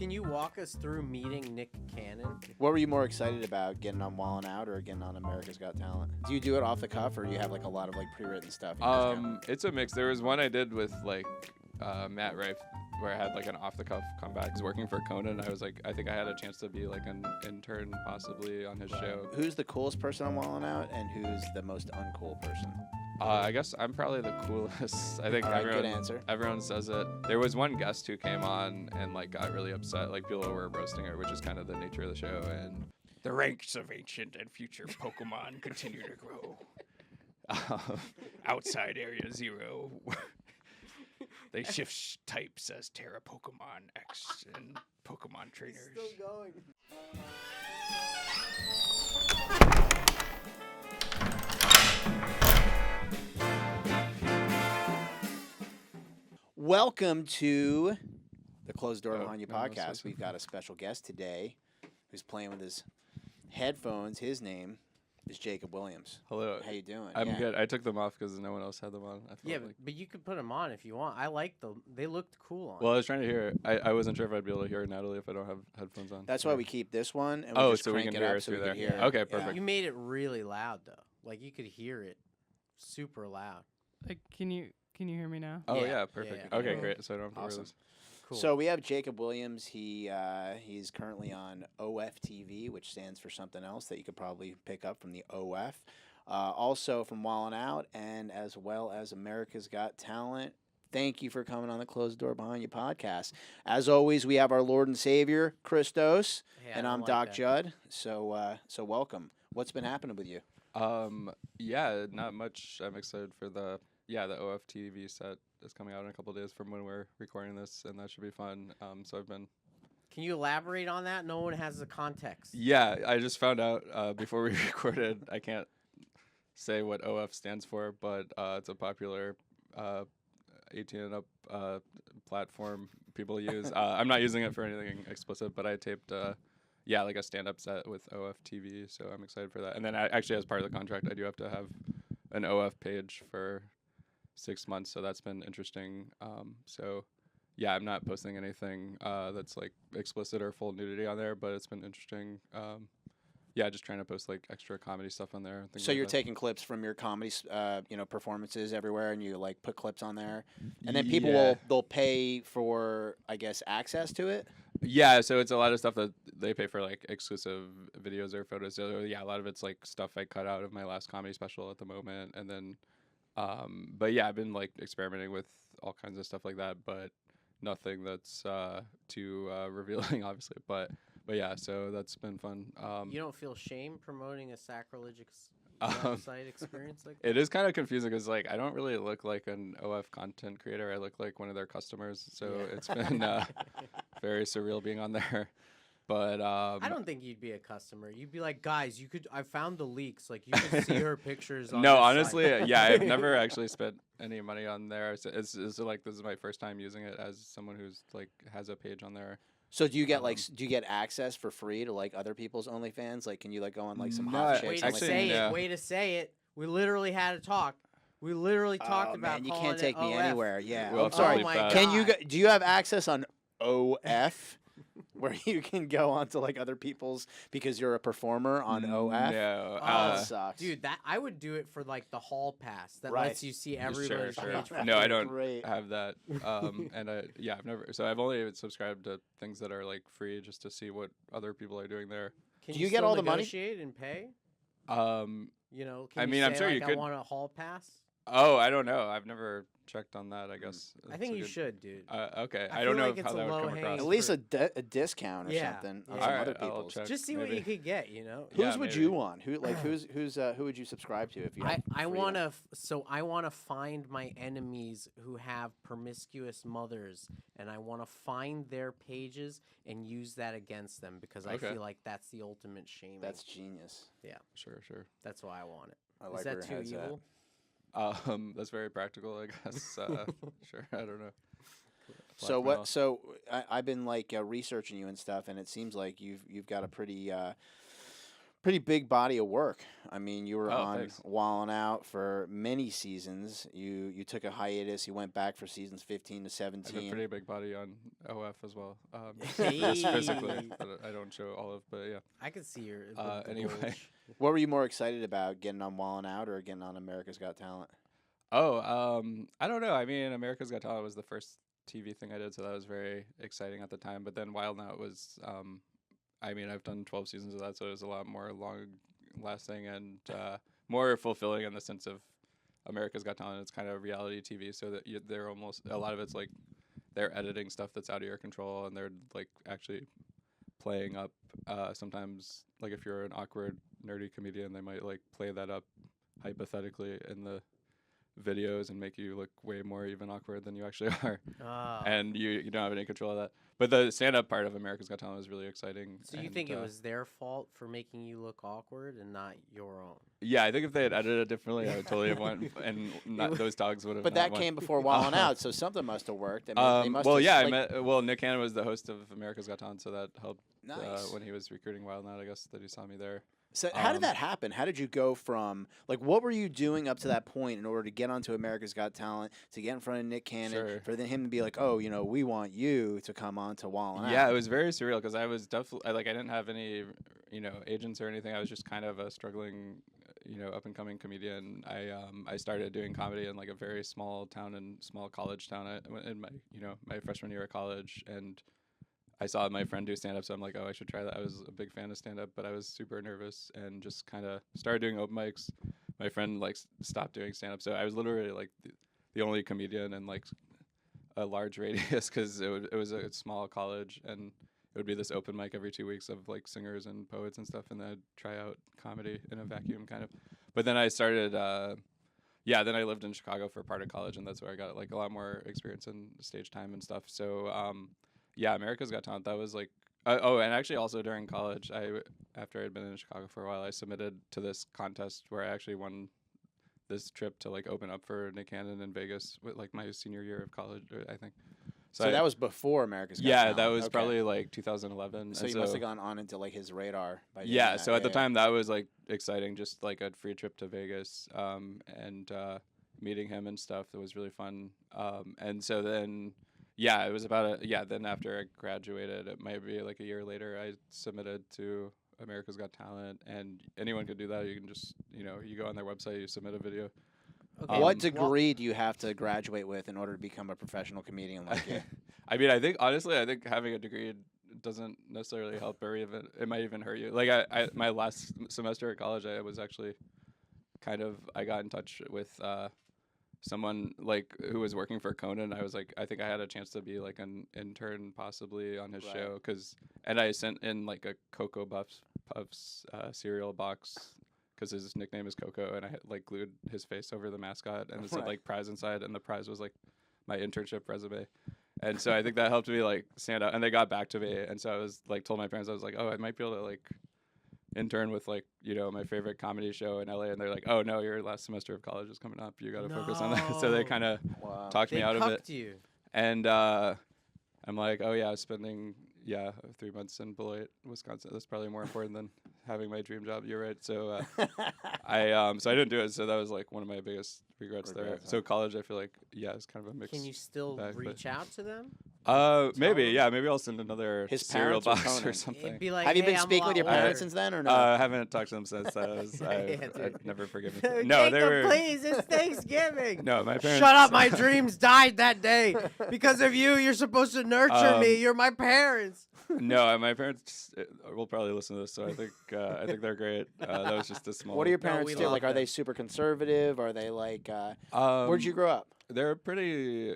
Can you walk us through meeting Nick Cannon? What were you more excited about, getting on Wallin' Out or getting on America's Got Talent? Do you do it off the cuff, or do you have like a lot of like pre-written stuff? It's a mix. There was one I did with like Matt Rife, where I had like an off-the-cuff comeback. He's working for Conan. I was like, I think I had a chance to be like an intern possibly on his show. Who's the coolest person on Wallin' Out, and who's the most uncool person? I guess I'm probably the coolest. I think good answer. Everyone says it. There was one guest who came on and like got really upset. Like people were roasting her, which is kind of the nature of the show. And the ranks of ancient and future Pokemon continue to grow. Outside Area Zero, they shift types as Terra Pokemon X and Pokemon trainers. It's still going. Welcome to the Closed Door Behind You podcast. We've got a special guest today who's playing with his headphones. His name is Jacob Williams. Hello. How you doing? I'm good. I took them off because no one else had them on. Yeah, but you could put them on if you want. I like them. They looked cool on. Well, I was trying to hear it. I wasn't sure if I'd be able to hear Natalie if I don't have headphones on. That's why we keep this one. And Oh, just so we crank can it hear up it so through we can there. hear it. Okay, perfect. You made it really loud though. Like you could hear it super loud. Like, can you hear me now? Oh, Yeah. yeah, perfect. Yeah. Okay, great. So I don't have to Awesome. wear this. Cool. So we have Jacob Williams. He's currently on OFTV, which stands for something else that you could probably pick up from the OF. Also from Wallin' Out, and as well as America's Got Talent. Thank you for coming on the Closed Door Behind You podcast. As always, we have our Lord and Savior, ChrisTos, Hey, I and don't I'm like Doc that. Jud. So welcome. What's been happening with you? Yeah, not much. I'm excited for the OFTV set is coming out in a couple of days from when we're recording this, and that should be fun. So I've been. Can you elaborate on that? No one has the context. Yeah, I just found out before we recorded. I can't say what OF stands for, but it's a popular 18 and up platform people use. I'm not using it for anything explicit, but I taped like a stand-up set with OF TV, so I'm excited for that. And then actually, as part of the contract, I do have to have an OF page for 6 months, so that's been interesting. So yeah, I'm not posting anything that's like explicit or full nudity on there, but it's been interesting. Just trying to post like extra comedy stuff on there. And things So like you're that. taking clips from your comedy, performances everywhere, and you like put clips on there, and then people they'll pay for, I guess, access to it. Yeah, so it's a lot of stuff that they pay for, like exclusive videos or photos. So yeah, a lot of it's like stuff I cut out of my last comedy special at the moment, and then, but yeah, I've been like experimenting with all kinds of stuff like that, but nothing that's too revealing, obviously. But yeah, so that's been fun. You don't feel shame promoting a sacrilegious site experience like that? It is kind of confusing because like I don't really look like an OF content creator. I look like one of their customers. So it's been very surreal being on there. But I don't think you'd be a customer. You'd be like, guys, I found the leaks. Like you can see her pictures on no, this honestly, site. yeah, I've never actually spent any money on there. So it's like this is my first time using it as someone who's like has a page on there. So do you get do you get access for free to like other people's OnlyFans? Like, can you like go on like some No, hot Way chicks? to and, actually, say no. it. Way to say it. We literally had a talk. We literally talked about man, you calling can't take it me OF. anywhere. Yeah, Well, I'm sorry. Oh my Can you? God. Do you have access on OF? Where you can go onto like other people's because you're a performer on OF? No, Oh, that sucks. Dude, that I would do it for like the hall pass that Right. lets you see everybody's sure. page. for No, I free. don't Great. have that. And I've never. So I've only subscribed to things that are like free just to see what other people are doing there. Can Do you you get still all the money? negotiate and pay? I Can mean, you I'm say, sure like, you I could- want a hall pass. Oh, I don't know. I've never checked on that. I guess. I That's think a you good- should, dude. Okay, I I don't feel know like it's how a that would come low-hanging across. At least fruit. a discount or Yeah, something on yeah. some Alright, other I'll people's. check. Just see what maybe. you could get, you know. Whose Yeah, would maybe. you want? Who would you subscribe to if you? Had I freedom? want to I want to find my enemies who have promiscuous mothers, and I want to find their pages and use that against them because I Okay. feel like that's the ultimate shaming. That's genius. Sure. That's why I want it. I Is like that where too your head's at. evil? That's very practical, I guess. Sure, I don't know. So Black what? So I've been like researching you and stuff, and it seems like you've got a pretty pretty big body of work. I mean, you were Oh, on thanks. Wallin' Out for many seasons. You took a hiatus. You went back for seasons 15 to I have a 17. pretty big body on OF as well. Hey. Physically, but I don't show all of. But yeah. I could see your the Anyway. bulge. What were you more excited about, getting on Wallin' Out or getting on America's Got Talent? Oh, I don't know. I mean, America's Got Talent was the first TV thing I did, so that was very exciting at the time. But then Wild Now was, I mean, I've done 12 seasons of that, so it was a lot more long-lasting and more fulfilling in the sense of America's Got Talent. It's kind of reality TV, so that they're almost a lot of it's like they're editing stuff that's out of your control, and they're like actually playing up. Sometimes, like if you're an awkward, nerdy comedian, they might like play that up hypothetically in the videos and make you look way more even awkward than you actually are, and you don't have any control of that. But the stand-up part of America's Got Talent was really exciting. So you and, think it was their fault for making you look awkward and not your own? Yeah, I think if they had edited it differently, I would totally have went, and those dogs would have. But not that won. came before Wallin' Out, so something must have worked. I mean, they must well, have, yeah, like, Nick Cannon was the host of America's Got Talent, so that helped Nice. when he was recruiting Wild Out. I guess that he saw me there. So how did that happen? How did you go from, like, what were you doing up to that point in order to get onto America's Got Talent, to get in front of Nick Cannon, Sure. for then him to be like, oh, you know, we want you to come on to Wallin' Out? Yeah, it was very surreal because I was definitely I didn't have any, agents or anything. I was just kind of a struggling, up and coming comedian. I started doing comedy in like a very small town and small college town in my my freshman year of college, and I saw my friend do stand up, so I'm like, oh, I should try that. I was a big fan of stand up, but I was super nervous and just kind of started doing open mics. My friend like stopped doing stand up, so I was literally like the only comedian in like a large radius because it was a small college, and it would be this open mic every 2 weeks of like singers and poets and stuff, and then I'd try out comedy in a vacuum kind of. But then I started, then I lived in Chicago for part of college, and that's where I got like a lot more experience in stage time and stuff. So America's Got Talent, that was like, and actually also during college, after I'd been in Chicago for a while, I submitted to this contest where I actually won this trip to like open up for Nick Cannon in Vegas with like my senior year of college, I think. So that was before America's Got Yeah, Talent. that was Okay. probably like 2011. So you must have gone on into like his radar by doing Yeah, that. so at the time that was like exciting, just like a free trip to Vegas, and meeting him and stuff. That was really fun. And so then, it was about then after I graduated, it might be like a year later, I submitted to America's Got Talent, and anyone could do that. You can just, you go on their website, you submit a video. Okay. What degree do you have to graduate with in order to become a professional comedian like you? I mean, I think having a degree doesn't necessarily help, or even it might even hurt you. Like I my last semester at college, I was actually I got in touch with someone like who was working for Conan. I was like, I think I had a chance to be like an intern possibly on his show, and I sent in like a Cocoa Puffs cereal box because his nickname is Coco, and I had like glued his face over the mascot, and it said like prize inside, and the prize was like my internship resume. And so I think that helped me like stand out, and they got back to me, and so I was like told my parents, I was like, oh, I might be able to like intern with like my favorite comedy show in LA, and they're like, oh no, your last semester of college is coming up, you got to focus on that. So they kind of talked me out of it, you. and I'm like, oh yeah, I was spending 3 months in Beloit, Wisconsin. That's probably more important than having my dream job. You're right. So I didn't do it. So that was like one of my biggest regrets there. So college, I feel like it's kind of a mix. Can you still reach out to them? Maybe I'll send another His cereal parents or box Conan? or something. It'd be like, Have you been "Hey, I'm a speaking lot with your older." parents since then, or no? I haven't talked to them since. I've dude. never forgiven. Jacob, No, they were. please, it's Thanksgiving. No, my parents. Shut up! My dreams died that day because of you. You're supposed to nurture me. You're my parents. No, my parents will probably listen to this, so I think they're great. That was just a small. What do your No, parents we do? love Like, are they them. super conservative? Are they like, where'd you grow up? They're pretty.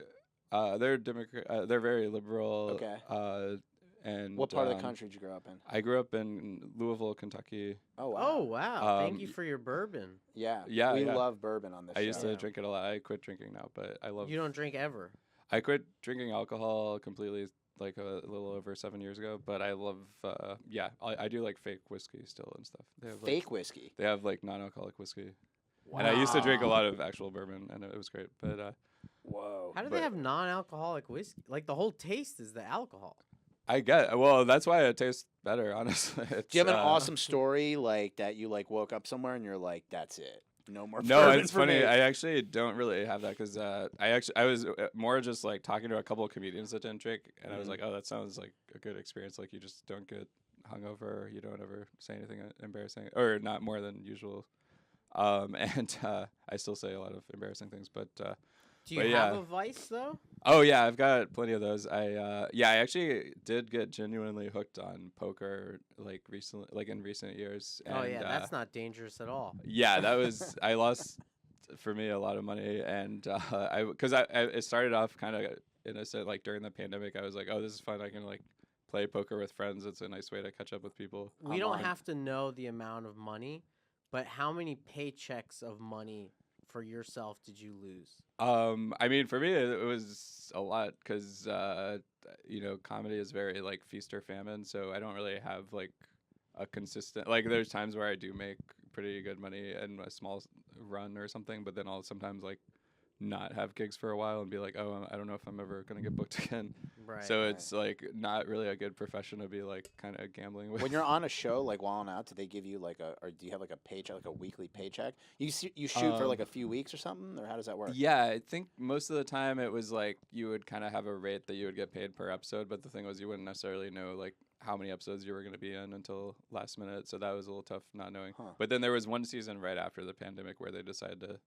They're Democrat. They're very liberal. Okay. And What part of the country did you grow up in? I grew up in Louisville, Kentucky. Oh, wow. Oh wow! Thank you Um, for your bourbon. Yeah. Yeah, We yeah. love bourbon on this I show. used to Yeah. drink it a lot. I quit drinking now, but I love. You don't drink ever. I quit drinking alcohol completely like a little over 7 years ago. But I love. I do like fake whiskey still and stuff. They have, Fake whiskey. They have like non-alcoholic whiskey. And I used to drink a lot of actual bourbon, and it was great. But Whoa. How do But- they have non-alcoholic whiskey? Like the whole taste is the alcohol. I get. Well, that's why it tastes better, honestly. Do you have an It's, awesome story like that you like woke up somewhere and you're like, that's it, no more? No, bourbon it's for funny. me. I actually don't really have that because I was more just like talking to a couple of comedians that didn't drink, and I was Mhm. like, oh, that sounds like a good experience. Like you just don't get hungover, or you don't ever say anything embarrassing, or not more than usual. And I still say a lot of embarrassing things, but Do you but have yeah. a vice though? oh yeah, I've got plenty of those. I actually did get genuinely hooked on poker like recently, like in recent years. Oh And, yeah, that's not dangerous at all. yeah, that was I lost for me a lot of money, and it started off kind of in a sense like during the pandemic. I was like, oh, this is fun. I can like play poker with friends. It's a nice way to catch up with people. We don't online. have to know the amount of money, but how many paychecks of money for yourself did you lose? I mean, for me, it was a lot because comedy is very like feast or famine. So I don't really have like a consistent like. There's times where I do make pretty good money in a small run or something, but then I'll sometimes like not have gigs for a while and be like, oh, I don't know if I'm ever gonna get booked again. Right. So Right. it's like not really a good profession to be like kind of gambling with. When you're on a show like Wild 'N Out, do they give you like or do you have like a paycheck, like a weekly paycheck? You shoot for like a few weeks or something, or how does that work? Yeah, I think most of the time it was like you would kind of have a rate that you would get paid per episode, but the thing was you wouldn't necessarily know like how many episodes you were going to be in until last minute, so that was a little tough not knowing. Huh. But then there was one season right after the pandemic where they decided to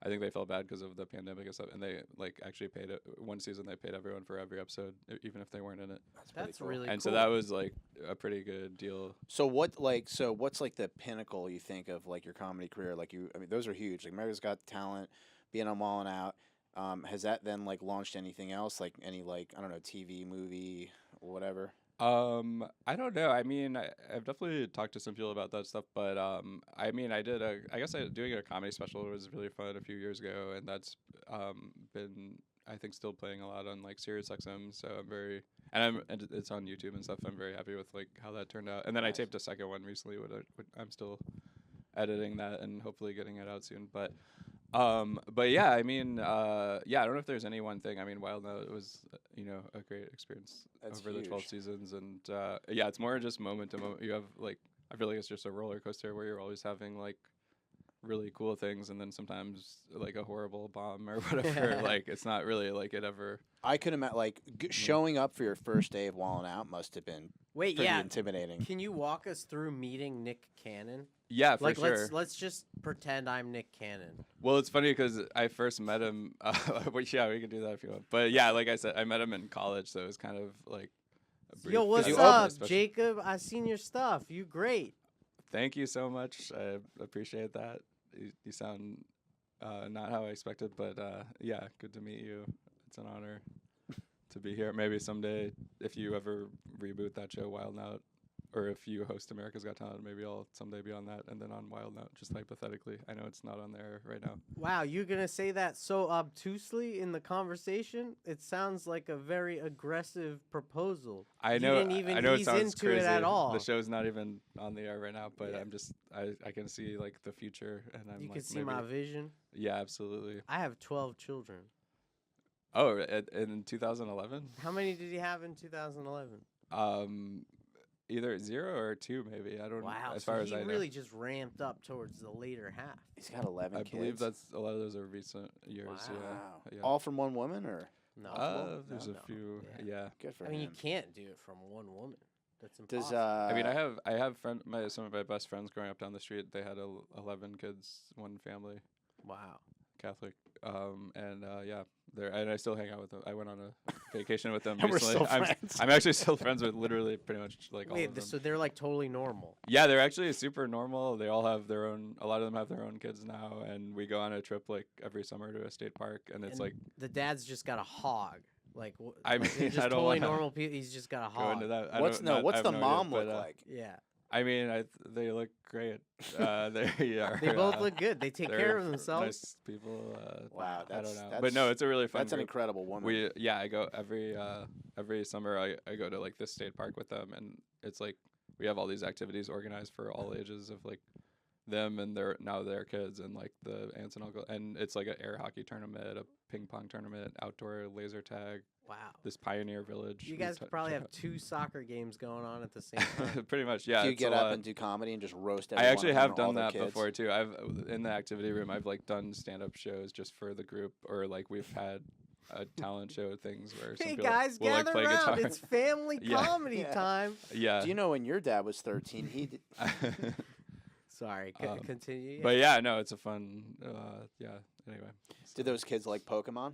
I think they felt bad because of the pandemic and stuff, and they like actually paid one season. They paid everyone for every episode, even if they weren't in it. pretty That's cool. really And cool. so that was like a pretty good deal. So what's like the pinnacle you think of like your comedy career? Like I mean, those are huge. Like America's Got Talent, being on Wild 'N Out. Has that then like launched anything else? Like any like I don't know TV, movie, whatever. I don't know. I mean, I've definitely talked to some people about that stuff, but I mean, I guess doing a comedy special was really fun a few years ago, and that's been, I think, still playing a lot on like SiriusXM. So and it's on YouTube and stuff. I'm very happy with like how that turned out. And then I Nice. taped a second one recently. I'm still editing that and hopefully getting it out soon. But yeah, I mean, I don't know if there's any one thing. I mean, Wild Note was, a great experience That's over the 12 huge. seasons, and yeah, it's more just moment to moment. You have like, I feel like it's just a roller coaster where you're always having like really cool things, and then sometimes like a horrible bomb or whatever. Like it's not really like it ever. I could imagine like showing up for your first day of Wild 'N Out must have been Wait, pretty yeah. intimidating. Can you walk us through meeting Nick Cannon? Yeah, for Like sure. let's just pretend I'm Nick Cannon. Well, it's funny because I first met him. Yeah, we can do that if you want. But yeah, like I said, I met him in college, so it was kind of like. A brief Yo, what's kind of up, special- Jacob? I seen your stuff. You great. Thank you so much. I appreciate that. You sound not how I expected, but yeah, good to meet you. It's an honor to be here. Maybe someday, if you ever reboot that show, Wild Note, or if you host America's Got Talent, maybe I'll someday be on that and then on Wild Note, just hypothetically. I know it's not on there right now. Wow, you're gonna say that so obtusely in the conversation? It sounds like a very aggressive proposal. I You know. didn't even I know it ease sounds into crazy. it at all. The show's not even on the air right now, but Yeah. I can see like the future, and I'm You like can see maybe, my vision. Yeah, absolutely. I have 12 children. Oh, in 2011. How many did you have in 2011? Either 0 or 2, maybe. I don't. Wow, As so far as he I know. really just ramped up towards the later half. He's got 11 I kids. believe that's a lot of those are recent years. Wow. Wow. Yeah. All from one woman, or No, There's no, a few. yeah. Yeah. good for I mean, you him. can't do it from one woman. That's impossible. Does I mean, I have some of my best friends growing up down the street. They had 11 kids, one family, Wow. Catholic. And yeah, and I still hang out with them. I went on a vacation with them And we're recently. still friends. I'm actually still friends with literally pretty much like all Wait, of them. so they're like totally normal. Yeah, they're actually super normal. They all have their own. A lot of them have their own kids now, and we go on a trip like every summer to a state park, and it's And like the dad's just got a hog. Like, I like, they're mean, just I don't totally wanna normal people. He's just got a go hog. into that. I what's don't- not- I what's have the no idea, mom but, look like? Yeah, I mean, they look great. They are. they both look good. They take they're care of themselves. Nice people. Wow, I don't that's- know, that's- but no, it's a really fun. That's an group. incredible woman. I go every summer. I go to like this state park with them, and it's like we have all these activities organized for all ages of like them and their kids and like the aunts and uncle, and it's like an air hockey tournament, a ping pong tournament, outdoor laser tag. Wow. This pioneer village. You guys could probably have 2 soccer games going on at the same time. Pretty much, yeah. Do you it's get a up lot. and do comedy and just roast I everyone? actually in front have of all done their that kids? before too. I've in the activity room. I've like done stand-up shows just for the group, or like we've had talent show things where some Hey people guys, will like gather play around! guitar. It's family Yeah. comedy Yeah. time. Yeah. Do you know when your dad was 13, he did, Sorry, continue. Yeah. But yeah, no, it's a fun. Yeah. Anyway. did those kids like Pokemon?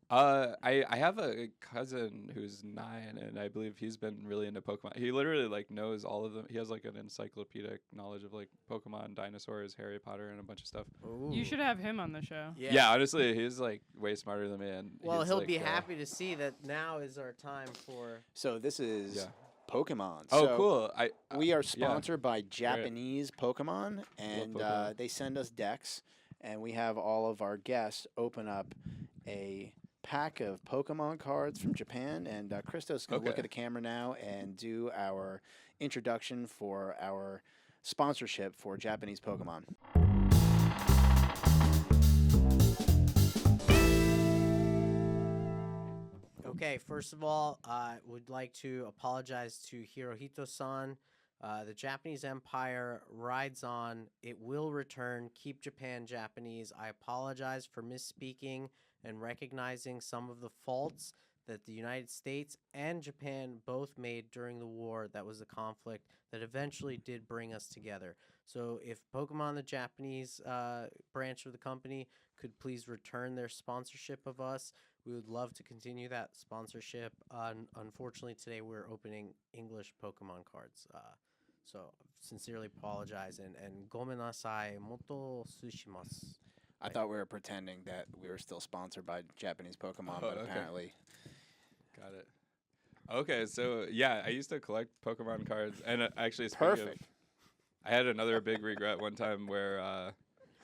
I have a cousin who's 9, and I believe he's been really into Pokemon. He literally like knows all of them. He has like an encyclopedic knowledge of like Pokemon, dinosaurs, Harry Potter, and a bunch of stuff. You Ooh. should have him on the show. Yeah, honestly, he's like way smarter than me. And Well, he's, he'll like, be happy to see that now is our time for. So this is Yeah. Pokemon. Oh, So cool! we are sponsored by Japanese Pokemon, and Pokemon. they send us decks, and we have all of our guests open up a pack of Pokemon cards from Japan. And ChrisTos is going to look Okay. at the camera now and do our introduction for our sponsorship for Japanese Pokemon. Okay, first of all, I would like to apologize to Hirohito-san. The Japanese Empire rides on. It will return. Keep Japan Japanese. I apologize for misspeaking and recognizing some of the faults that the United States and Japan both made during the war that was a conflict that eventually did bring us together. So if Pokemon, the Japanese branch of the company, could please return their sponsorship of us, we would love to continue that sponsorship. Unfortunately, today we're opening English Pokemon cards. So sincerely apologize, and gomen nasai, moto sushimasu. I thought we were pretending that we were still sponsored by Japanese Pokemon, Oh, but okay. apparently Got it. Okay, so yeah, I used to collect Pokemon cards, and actually, speaking Perfect. of, I had another big regret one time where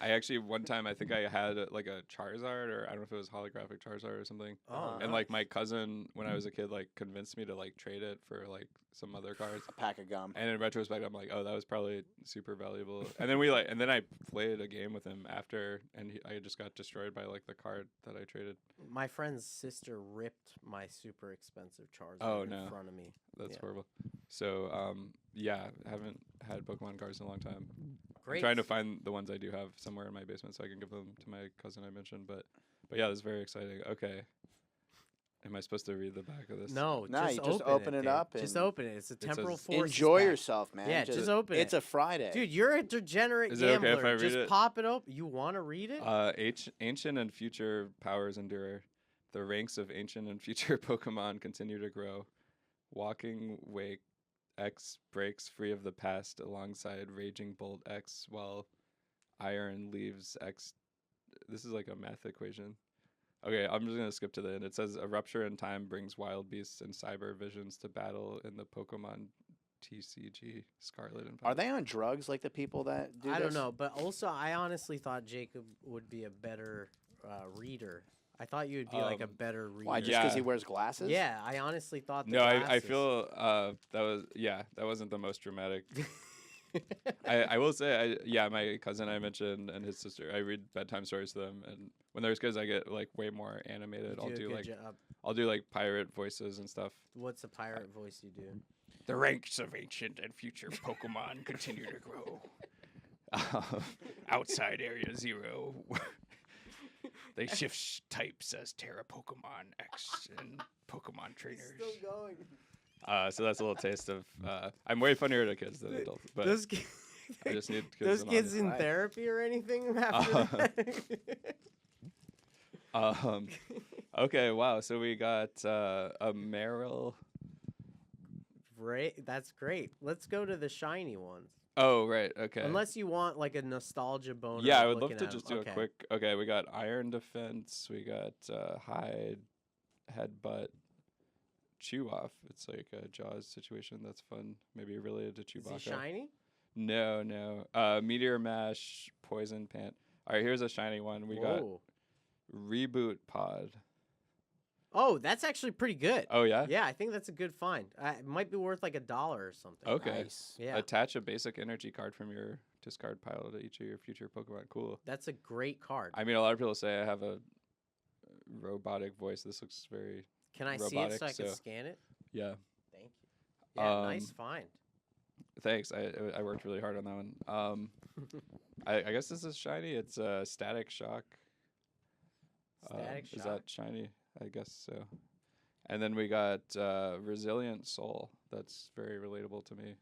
I actually one time I think I had like a Charizard, or I don't know if it was holographic Charizard or something. Oh, And like my cousin, when I was a kid, like convinced me to like trade it for like some other cards. a pack of gum. And in retrospect, I'm like, oh, that was probably super valuable. And then and then I played a game with him after, and I just got destroyed by like the card that I traded. my friend's sister ripped my super expensive Charizard Oh, in no. front of me. That's Yeah. horrible. So yeah, haven't had Pokemon cards in a long time. Great. I'm trying to find the ones I do have somewhere in my basement so I can give them to my cousin I mentioned. But yeah, this is very exciting. Okay. Am I supposed to read the back of this? No, Nah, just you just open open it dude. up Just and open it. It's a temporal says, force. Enjoy yourself, man. Yeah, just open It's it. a Friday. Dude, you're a degenerate Is it okay gambler. if I read just it? pop it open. You want to read it? Ancient and future powers endure. The ranks of ancient and future Pokemon continue to grow. Walking Wake X breaks free of the past alongside Raging Bolt X, while Iron leaves X. This is like a math equation. Okay, I'm just going to skip to the end. It says, a rupture in time brings wild beasts and cyber visions to battle in the Pokemon TCG Scarlet and Are Violet. they on drugs like the people that do I this? don't know, but also I honestly thought Jacob would be a better reader. I thought you would be like a better reader. Why, just Yeah. because he wears glasses? Yeah, I honestly thought the No, I glasses. feel that wasn't the most dramatic. I will say, my cousin I mentioned and his sister, I read bedtime stories to them, and when there's kids, I get like way more animated. You I'll do a do good like job. I'll do like pirate voices and stuff. What's the pirate voice you do? The ranks of ancient and future Pokemon continue to grow. Outside Area Zero, they shift types as Terra Pokemon X and Pokemon trainers. going. So that's a little taste of. I'm way funnier to kids than adults, but Those kids, I just need kids. those in kids in Right. therapy or anything after that? Okay, wow. So we got a Meryl. Right, that's great. Let's go to the shiny ones. Oh, right. Okay. Unless you want like a nostalgia bonus. Yeah, I would love to just do a quick. Okay, we got Iron Defense. We got Hide, Headbutt, Chew Off. It's like a Jaws situation. That's fun. Maybe related to Is Chewbacca. he shiny? No. Meteor Mash, Poison Pant. All right, here's a shiny one. We got Whoa. Reboot Pod. Oh, that's actually pretty good. Oh yeah. Yeah, I think that's a good find. It might be worth like $1 or something. Okay. Nice. Yeah, Attach a basic energy card from your discard pile to each of your future Pokemon. Cool. that's a great card. I mean, a lot of people say I have a robotic voice. This looks very Can I see it robotic, so I can so- scan it? yeah. Thank you. Yeah, nice Um, find. Thanks. I worked really hard on that one. I guess this is shiny. It's Static Shock. Static Is Shock. that shiny? I guess so. And then we got Resilient Soul. That's very relatable to me.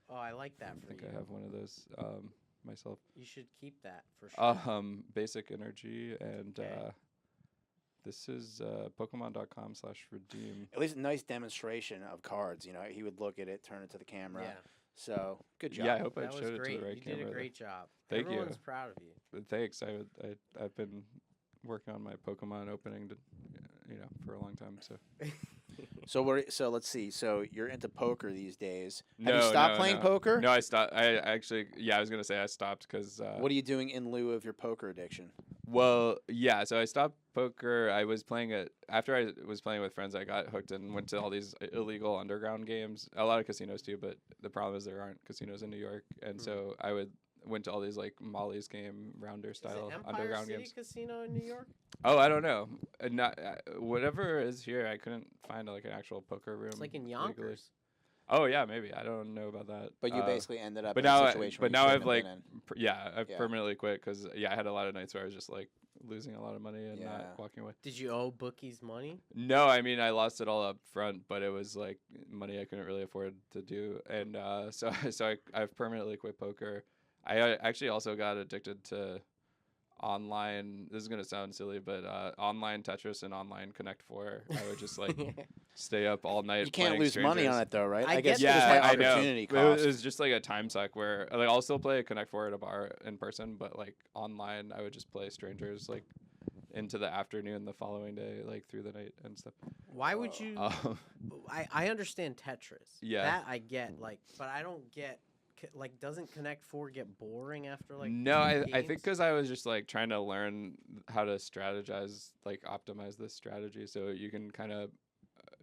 Oh, I like that I for think you. I have one of those myself. You should keep that for sure. Basic Energy, and Okay. this is Pokemon.com/redeem. At least a nice demonstration of cards. You know, he would look at it, turn it to the camera. Yeah, So good job. Yeah, I hope I that was showed it great. to the right You camera. did a there. great job. Thank you. Everyone's proud of you. But thanks. I've been working on my Pokemon opening for a long time. So So let's see. So you're into poker these days. Have No, you stopped no, playing no. poker? No, I stopped. I actually, I was gonna say I stopped because. What are you doing in lieu of your poker addiction? Well, yeah. So I stopped poker. I was playing it after I was playing with friends. I got hooked and went to all these illegal underground games. A lot of casinos too, but the problem is there aren't casinos in New York, and so I went to all these like Molly's Game rounder Is style it Empire underground City games. Casino in New York? Oh, I don't know. Not whatever is here. I couldn't find like an actual poker room. It's like in legally. Yonkers. Oh yeah, maybe. I don't know about that. But you basically ended up but in now a I- situation but where you now shouldn't I've, have like, been in. I've Yeah. permanently quit because I had a lot of nights where I was just like losing a lot of money and Yeah. not walking away. Did you owe bookies money? No, I mean I lost it all up front, but it was like money I couldn't really afford to do, and I've permanently quit poker. I actually also got addicted to online. This is gonna sound silly, but online Tetris and online Connect Four. I would just like stay up all night. You can't playing lose money on strangers. it though, right? I guess get it was that. by I know. opportunity But cost. it was just like a time suck where like I'll still play Connect Four at a bar in person, but like online I would just play strangers like into the afternoon the following day, like through the night and stuff. Why would you? Um, I understand Tetris. Yeah. That I get, like, but I don't get, like, doesn't Connect 4 get boring after, like, no, I think games? because I was just like trying to learn how to strategize, like optimize this strategy, so you can kind of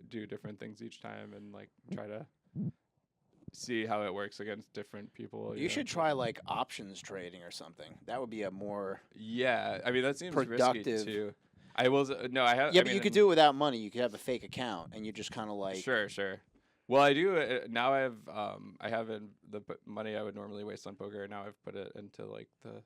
do different things each time and like try to see how it works against different people. You should try like options trading or something. That would be a more Yeah, I mean that seems productive. risky too. I will. No, I have. yeah, I but mean, you could do it without money. You could have a fake account and you just kind of like Sure. Well, I do now. I have in the money I would normally waste on poker. Now I've put it into like the,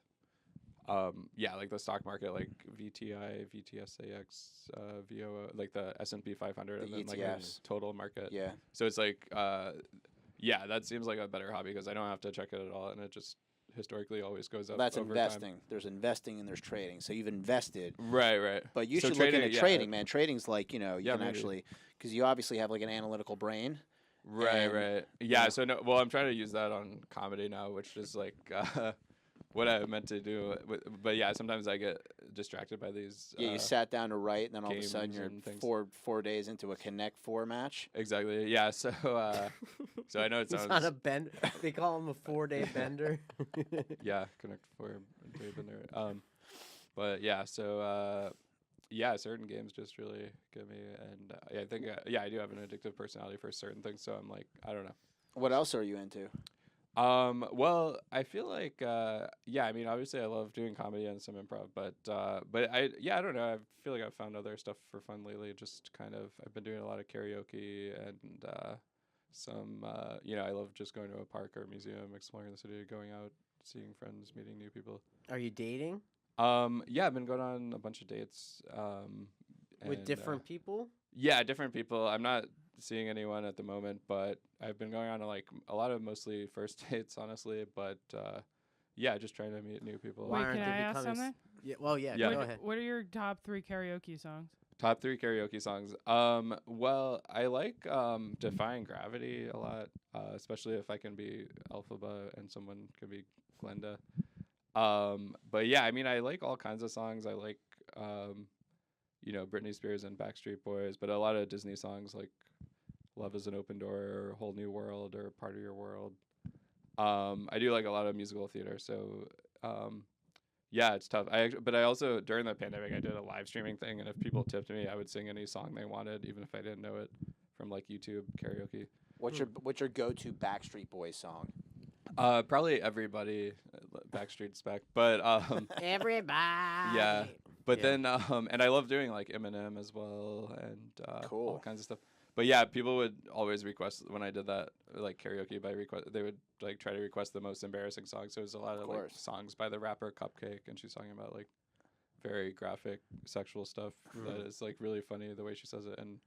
like the stock market, like VTI, VTSAX, VOO, like the S&P 500, The and then like the ETFs. total market. yeah. So it's like, that seems like a better hobby because I don't have to check it at all, and it just historically always goes up. That's over investing. Time. There's investing and there's trading. So you've invested, Right. but you So should look trading, into yeah. trading, man. Trading's like you Yeah, can maybe. actually because you obviously have like an analytical brain. And, Right. you Yeah. know. So no. Well, I'm trying to use that on comedy now, which is like what I meant to do. But yeah, sometimes I get distracted by these. Yeah, you sat down to write, and then all of a sudden games you're and things. four days into a Connect Four match. Exactly. Yeah. So so I know it He's sounds. on a bend. They call him a 4-day bender. Yeah. Connect for Dave in there. But yeah. So certain games just really get me, and I think I do have an addictive personality for certain things. So I'm like, I don't know. What else are you into? Well, I feel like, I mean, obviously I love doing comedy and some improv, but I don't know. I feel like I've found other stuff for fun lately. Just kind of, I've been doing a lot of karaoke and, some, I love just going to a park or a museum, exploring the city, going out, seeing friends, meeting new people. Are you dating I've been going on a bunch of dates, with and, different people? yeah, different people. I'm not seeing anyone at the moment, but I've been going on to like a lot of mostly first dates, honestly. But just trying to meet new people. Why Wait, aren't can they I ask becoming something? Yeah. Well, yeah. Yeah. Go ahead. What are your top 3 karaoke songs? Top 3 karaoke songs. Well, I like Defying Gravity a lot, especially if I can be Elphaba and someone can be Glenda. But yeah, I mean, I like all kinds of songs. I like Britney Spears and Backstreet Boys, but a lot of Disney songs like Love is an Open Door or Whole New World or Part of Your World. I do like a lot of musical theater, so Yeah, it's tough. But I also during the pandemic I did a live streaming thing, and if people tipped me, I would sing any song they wanted, even if I didn't know it, from like YouTube karaoke. What's your go-to Backstreet Boys song? Probably everybody, Backstreet's back, but Everybody. yeah. But Yeah. then and I love doing like Eminem as well, and all Cool. kinds of stuff. But yeah, people would always request when I did that, like karaoke by request. They would like try to request the most embarrassing songs. So it was a lot of like course. songs by the rapper Cupcake, and she's talking about like very graphic sexual stuff that is like really funny the way she says it. And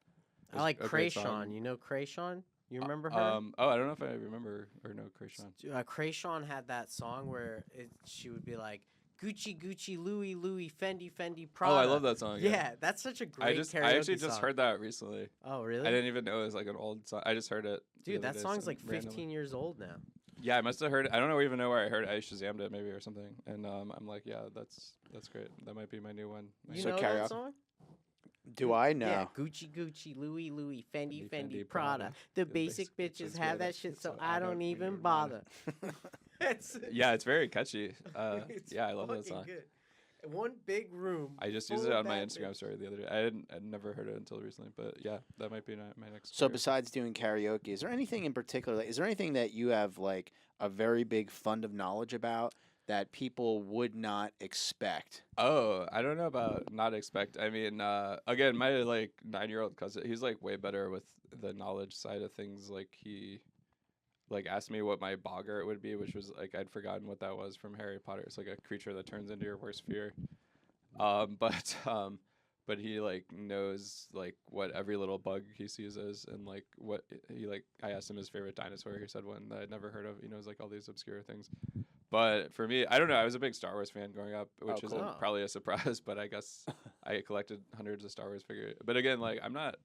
I it's like a great song. Krayshawn. You know Krayshawn? You remember her? Oh, I don't know if I remember or know Krayshawn. Krayshawn had that song where she would be like, Gucci, Gucci, Louis, Louis, Fendi, Fendi, Prada. Oh, I love that song. Yeah, that's such a great karaoke I actually song. just heard that recently. Oh, really? I didn't even know it was like an old song. I just heard it. the Dude, other that day, song's like 15 randomly. years old now. Yeah, I must have heard it. I don't even know where I heard it. I Shazammed it maybe or something. And I'm like, yeah, that's great. That might be my new one. You So know karaoke- that song? Do I know? Yeah, Gucci, Gucci, Louis, Louis, Fendi, Fendi, Fendi, Fendi, Prada. Prada. The The basic basic bitches bitches have wear that shit, so I don't even bother. It's Yeah, it's very catchy. it's Yeah, I love that fucking song. Good. One big room. I just full used it of on my bad Instagram bitches. story the other day. I'd never heard it until recently, but yeah, that might be my next. So favorite. besides doing karaoke, is there anything in particular? Is there anything that you have like a very big fund of knowledge about that people would not expect? Oh, I don't know about not expect. I mean, again, my like 9-year-old cousin, he's like way better with the knowledge side of things. Like he, like asked me what my boggart would be, which was like I'd forgotten what that was from Harry Potter. It's like a creature that turns into your worst fear. But he like knows like what every little bug he sees is, and like what he like. I asked him his favorite dinosaur. He said one that I'd never heard of. He knows like all these obscure things. But for me, I don't know. I was a big Star Wars fan growing up, which cool. isn't probably a surprise. But I guess I collected hundreds of Star Wars figures. But again, like I'm not.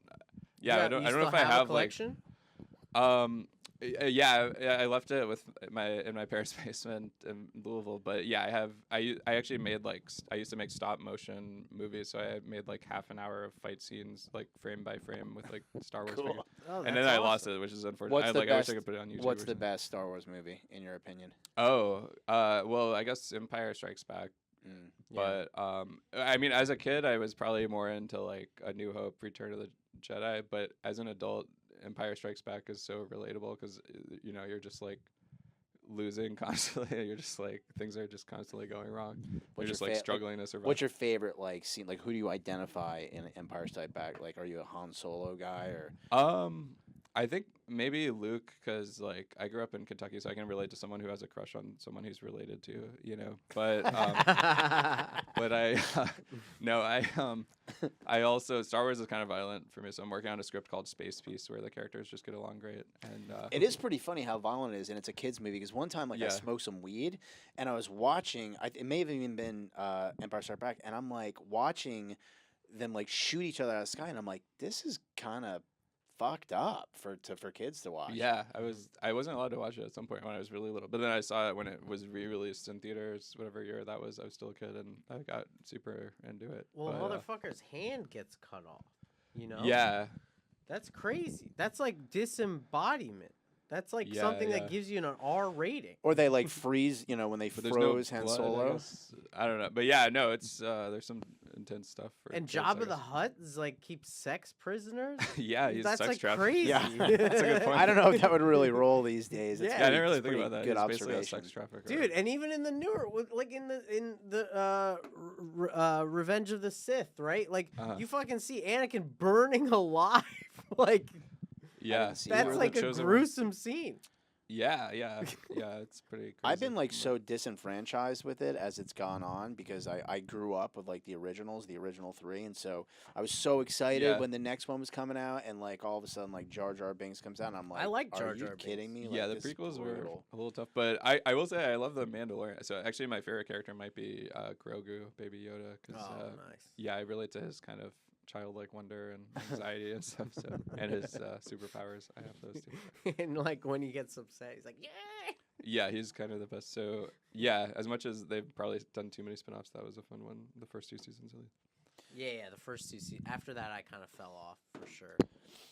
Yeah, I don't know if I a have like. collection? Yeah, I left it with in my parents' basement in Louisville. But yeah, I actually made like I used to make stop motion movies, so I made like half an hour of fight scenes like frame by frame with like Star Wars Cool. figures. Oh, And then that's I lost awesome. it, which is unfortunate. What's I the wish I best- could put it on YouTube. What's or the something. best Star Wars movie in your opinion? Oh, well, I guess Empire Strikes Back. Mm. Yeah. But I mean, as a kid, I was probably more into like A New Hope, Return of the Jedi. But as an adult, Empire Strikes Back is so relatable because you know you're just like losing constantly. You're just like things are just constantly going wrong. What's You're just your like fa- struggling to survive. What's your favorite like scene? Like who do you identify in Empire Strikes Back? Like, are you a Han Solo guy or? I think maybe Luke, because like I grew up in Kentucky, so I can relate to someone who has a crush on someone he's related to, you know. But but I no, I also Star Wars is kind of violent for me, so I'm working on a script called Space Piece where the characters just get along great. And It is pretty funny how violent it is, and it's a kids movie. Because one time, like I Yeah. smoked some weed, and I was watching. It may have even been Empire Strikes Back, and I'm like watching them like shoot each other out of the sky, and I'm like, this is kind of fucked up for kids to watch. yeah, I wasn't allowed to watch it at some point when I was really little, but then I saw it when it was re-released in theaters, whatever year that was. I was still a kid, and I got super into it. Well, But, motherfucker's hand gets cut off. You know? yeah, That's crazy. That's like disembodiment. That's like Yeah, something yeah. that gives you an R rating. Or they like freeze, you know, when they but there's froze no Han blood, Solo. I don't know, but yeah, no, it's there's some intense stuff. For And kids, I Jabba the guess. Hutt is like keeps sex prisoners. Yeah, he's That's sex like trafficked. crazy. Yeah. That's a good point. I don't know if that would really roll these days. It's Yeah. Yeah, I pretty- didn't really it's think pretty about that. Good He's basically a observation. sex trafficker. Dude, and even in the newer, like in the Revenge of the Sith, right? Like Uh-huh. you fucking see Anakin burning alive. Like yeah, see that's You're like the a chosen one. gruesome scene. Yeah, it's pretty crazy. I've been like but- so disenfranchised with it as it's gone on because I grew up with like the original 3, and so I was so excited Yeah. when the next one was coming out, and like all of a sudden like Jar Jar Binks comes out, and I'm like, I like are Jar you Jar kidding me? Yeah, Like, the this is prequels were brutal. a little tough, but I will say I love the Mandalorian. So actually, my favorite character might be Grogu, Baby Yoda, because Oh, nice. yeah, I relate to his kind of childlike wonder and anxiety and stuff. So and his superpowers, I have those too. And like when he gets upset, he's like, "Yeah." Yeah, he's kind of the best. So yeah, as much as they've probably done too many spin-offs, that was a fun one. The first 2 seasons, at least. Yeah, the first 2 seasons. After that, I kind of fell off for sure.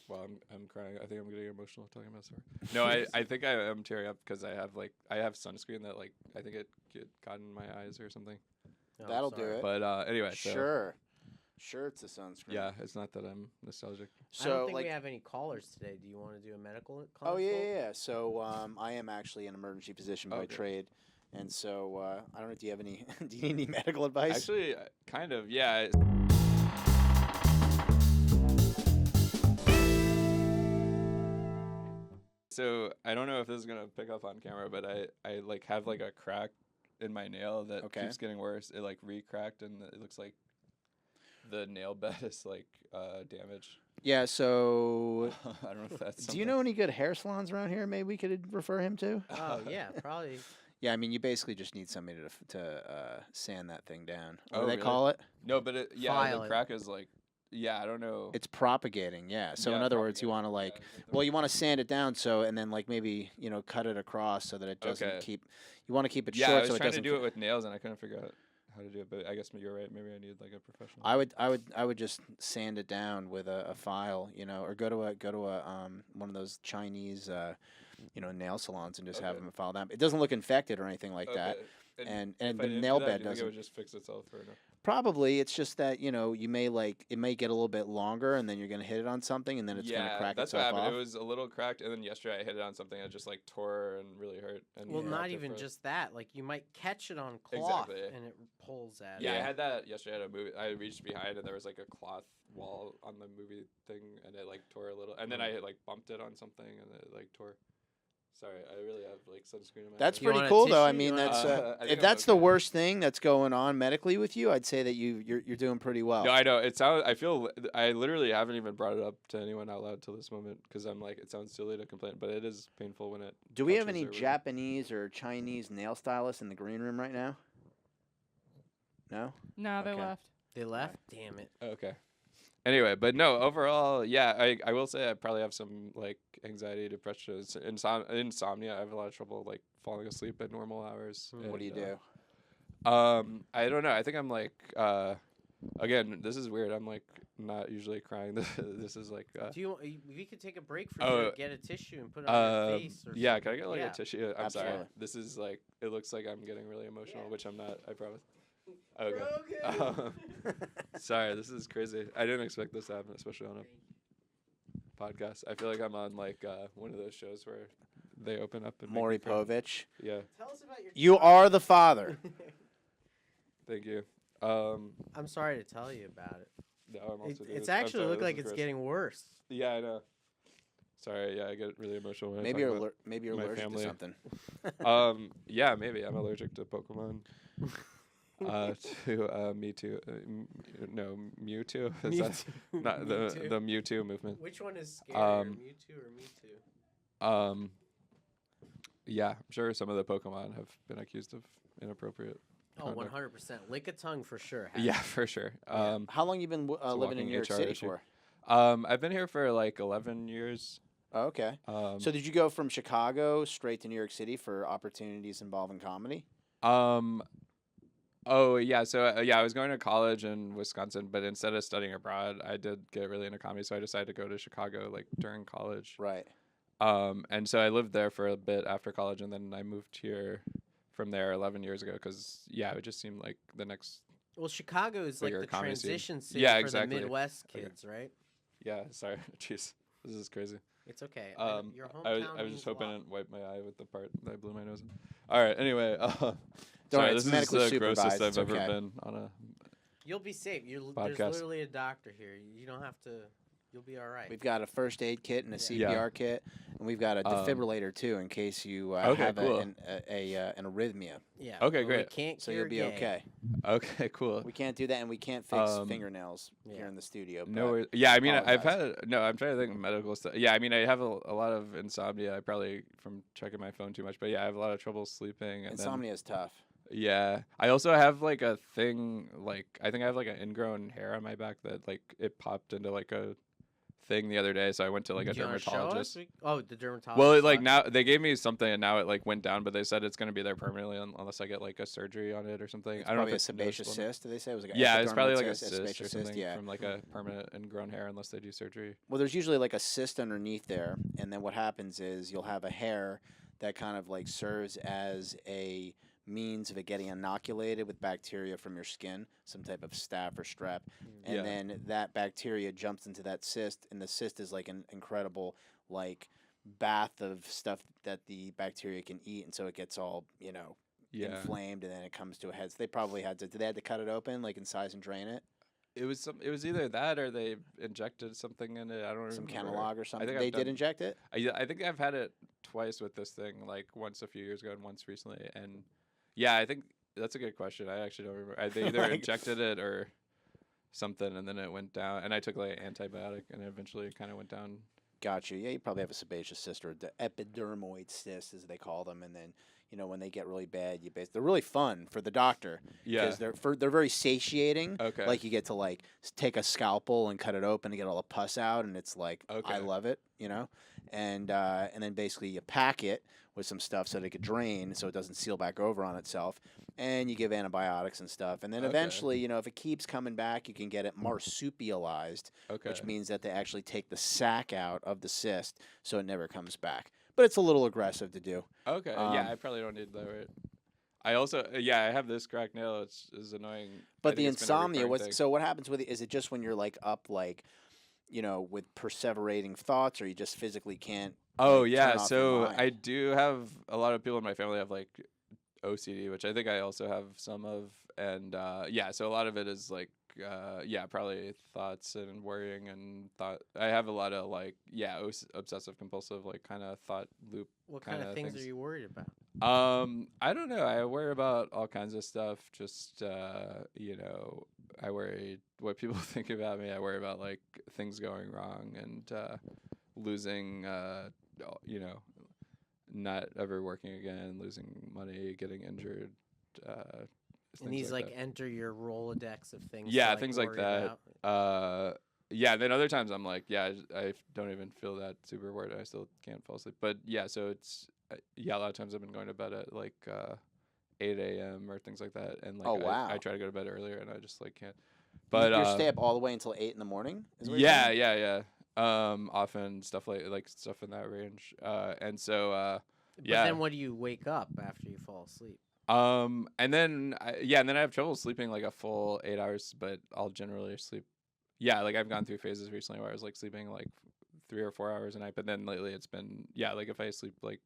Well, I'm crying. I think I'm getting emotional talking about Star Wars. No, I think I am tearing up because I have sunscreen that like I think it got in my eyes or something. Oh, That'll do sorry. it. But anyway, so Sure, it's a sunscreen. yeah, it's not that I'm nostalgic. I don't So think like, we have any callers today. Do you want to do a medical oh consult? yeah. So I am actually in emergency position by Okay. trade, and so I don't know. Do you have any? Do you need any medical advice? Actually, kind of, yeah. So I don't know if this is gonna pick up on camera, but I like have like a crack in my nail that Okay. keeps getting worse. It like re-cracked and it looks like the nail bed is like damaged. Yeah. So I don't know if that's. do you know any good hair salons around here? Maybe we could refer him to. Oh yeah, probably. Yeah, I mean, you basically just need somebody to sand that thing down. What Oh, do they really? call it? No, but yeah, File the it. crack is like, yeah, I don't know. It's propagating. Yeah. So Yeah, in other words, you propagating, want to like, yeah, is that the well, you want to sand it down so, and then like maybe cut it across so that it doesn't Okay. keep. You want to keep it Yeah, short I was so it trying to doesn't. do it with nails and I couldn't figure out how to do it. But I guess you're right. Maybe I need like a professional. I would just sand it down with a file, or go to a one of those Chinese nail salons and just have Okay. them file down. It doesn't look infected or anything like that. Okay. And if I the didn't nail do that, bed do you think it doesn't. would just fix itself or no? Probably it's just that you may it may get a little bit longer and then you're gonna hit it on something and then it's gonna crack that's what itself happened. off. It was a little cracked, and then yesterday I hit it on something that just like tore and really hurt. And Well, popped not it even for- just that. Like you might catch it on cloth Exactly. and it pulls at Yeah, it. I had that yesterday at a movie. I reached behind and there was like a cloth wall on the movie thing, and it like tore a little. And then I like bumped it on something, and it like tore. Sorry, I really have like sunscreen in my. That's eye. You pretty want a cool though. I tissue? mean, You want- that's I think if I'm that's the okay. worst thing that's going on medically with you, I'd say that you're doing pretty well. No, I know it sounds. I feel. I literally haven't even brought it up to anyone out loud till this moment because I'm like, it sounds silly to complain, but it is painful when it. Do we have touches any or whatever. Japanese or Chinese nail stylists in the green room right now? No. No, they Okay. left. They left. Damn it. Okay. Anyway, but no, overall, yeah, I will say I probably have some like anxiety, depression, insomnia. I have a lot of trouble like falling asleep at normal hours. What do you and, do? I don't know. I think I'm like again, this is weird. I'm like not usually crying. This is like Do you? We could take a break for Oh, you. To get a tissue and put it on your face. Or yeah, something. can I get like Yeah. a tissue? I'm sorry. Absolutely. This is like it looks like I'm getting really emotional, Yeah. which I'm not, I promise. Okay. Sorry, this is crazy. I didn't expect this to happen, especially on a podcast. I feel like I'm on like one of those shows where they open up and make Maury me cry. Povich. Yeah, Tell us about your. You child. are the father. thank you. I'm sorry to tell you about it. No, I'm also doing It's this. I'm actually sorry, look this like is it's gross. getting worse. Yeah, I know. Sorry, yeah, I get really emotional when Maybe I you're talk about maybe you're my allergic family. to something. Yeah, maybe I'm allergic to Pokemon. To no Mewtwo. Is that Mewtwo. not the Mewtwo. the Mewtwo movement? Which one is scarier, Um, Mewtwo or Mewtwo? Yeah, I'm sure some of the Pokemon have been accused of inappropriate. Oh, conduct. 100%. Lick a tongue for sure. has Yeah, to. for sure. How long you been a living in walking New York HR City issue. for? I've been here for like 11 years. Oh, okay. So did you go from Chicago straight to New York City for opportunities involving comedy? Oh yeah, so I was going to college in Wisconsin, but instead of studying abroad, I did get really into comedy, so I decided to go to Chicago like during college. Right. And so I lived there for a bit after college, and then I moved here from there 11 years ago because it just seemed like the next. Well, Chicago is like Bigger the comedy scene. transition city Yeah, for exactly. the Midwest Okay. kids, right? Yeah, sorry, jeez, this is crazy. It's okay. Your I was hometown just means a hoping lot. it wiped my eye with the part that I blew my nose in. All right, anyway. Don't worry, Sorry, it's this is medically the grossest supervised, I've it's ever okay. been on a. You'll be safe. There's Podcast. literally a doctor here. You don't have to. You'll be all right. We've got a first aid kit and a Yeah. CPR kit, and we've got a Um, defibrillator too in case you Okay, have cool. an arrhythmia. Yeah. Okay, but we great. can't So cure you'll be gay. okay. Okay, cool. We can't do that, and we can't fix Um, fingernails Yeah. here in the studio. No, but worries. Yeah, I mean, I've apologize. had no. I'm trying to think of medical stuff. Yeah, I mean, I have a lot of insomnia. I probably from checking my phone too much, but yeah, I have a lot of trouble sleeping. And insomnia is tough. Then, yeah, I also have like a thing. Like I think I have like an ingrown hair on my back that like it popped into like a thing the other day. So I went to like a Do you wanna show us? dermatologist. Oh, the dermatologist. Well, it, like sucks. now they gave me something and now it like went down, but they said it's gonna be there permanently unless I get like a surgery on it or something. It's I don't know probably if a it's sebaceous noticeable. cyst. Did they say it was like? Yeah, it's probably epidermal like a cyst, cyst or sebaceous something Yeah. from like a permanent ingrown hair unless they do surgery. Well, there's usually like a cyst underneath there, and then what happens is you'll have a hair that kind of like serves as a means of it getting inoculated with bacteria from your skin, some type of staph or strep, and Yeah. then that bacteria jumps into that cyst, and the cyst is like an incredible like bath of stuff that the bacteria can eat, and so it gets all Yeah. inflamed, and then it comes to a head. So they probably had to. Did they had to cut it open, like incise and drain it? It was either that or they injected something in it. I don't Some remember. Kenalog or something. think They I've did done- inject it. I think I've had it twice with this thing, like once a few years ago and once recently. And yeah, I think that's a good question. I actually don't remember. They either Like- injected it or something, and then it went down. And I took like antibiotic, and eventually it kind of went down. Got you. Yeah, you probably have a sebaceous cyst or the epidermoid cyst, as they call them, and then when they get really bad, they're really fun for the doctor Yeah. because they're very satiating. Okay. Like you get to like take a scalpel and cut it open and get all the pus out, and it's like I Okay. love it, and then basically you pack it with some stuff so that it could drain, so it doesn't seal back over on itself, and you give antibiotics and stuff, and then Okay. eventually, if it keeps coming back, you can get it marsupialized, Okay. which means that they actually take the sac out of the cyst so it never comes back. But it's a little aggressive to do. Okay. Yeah, I probably don't need that. Right. I also I have this cracked nail. It's annoying. I But the think it's been a insomnia, recurring thing. so what happens with it? Is it just when you're like up, like, with perseverating thoughts, or you just physically can't? Oh like, yeah, turn off your so mind? I do have a lot of people in my family have like OCD, which I think I also have some of, and so a lot of it is like probably thoughts and worrying and thought. I have a lot of like obsessive compulsive like kind of thought loop. What kind of kinda things things. are you worried about? I don't know. I worry about all kinds of stuff. Just I worry what people think about me. I worry about like things going wrong and losing not ever working again, losing money, getting injured. And things these like that. enter your Rolodex of things. Yeah, to, things like worry that. about. Then other times I'm like, I don't even feel that super worried. I still can't fall asleep. But yeah, so it's a lot of times I've been going to bed at like 8 a.m. or things like that, and like Oh, wow. I try to go to bed earlier, and I just like can't. But But you stay up all the way until 8 in the morning. Is what you're yeah, saying? yeah. Often stuff like stuff in that range. And so But yeah. then what do you wake up after you fall asleep? And then I have trouble sleeping like a full 8 hours, but I'll generally sleep. Yeah, like I've gone through phases recently where I was like sleeping like 3 or 4 hours a night, but then lately it's been like if I sleep like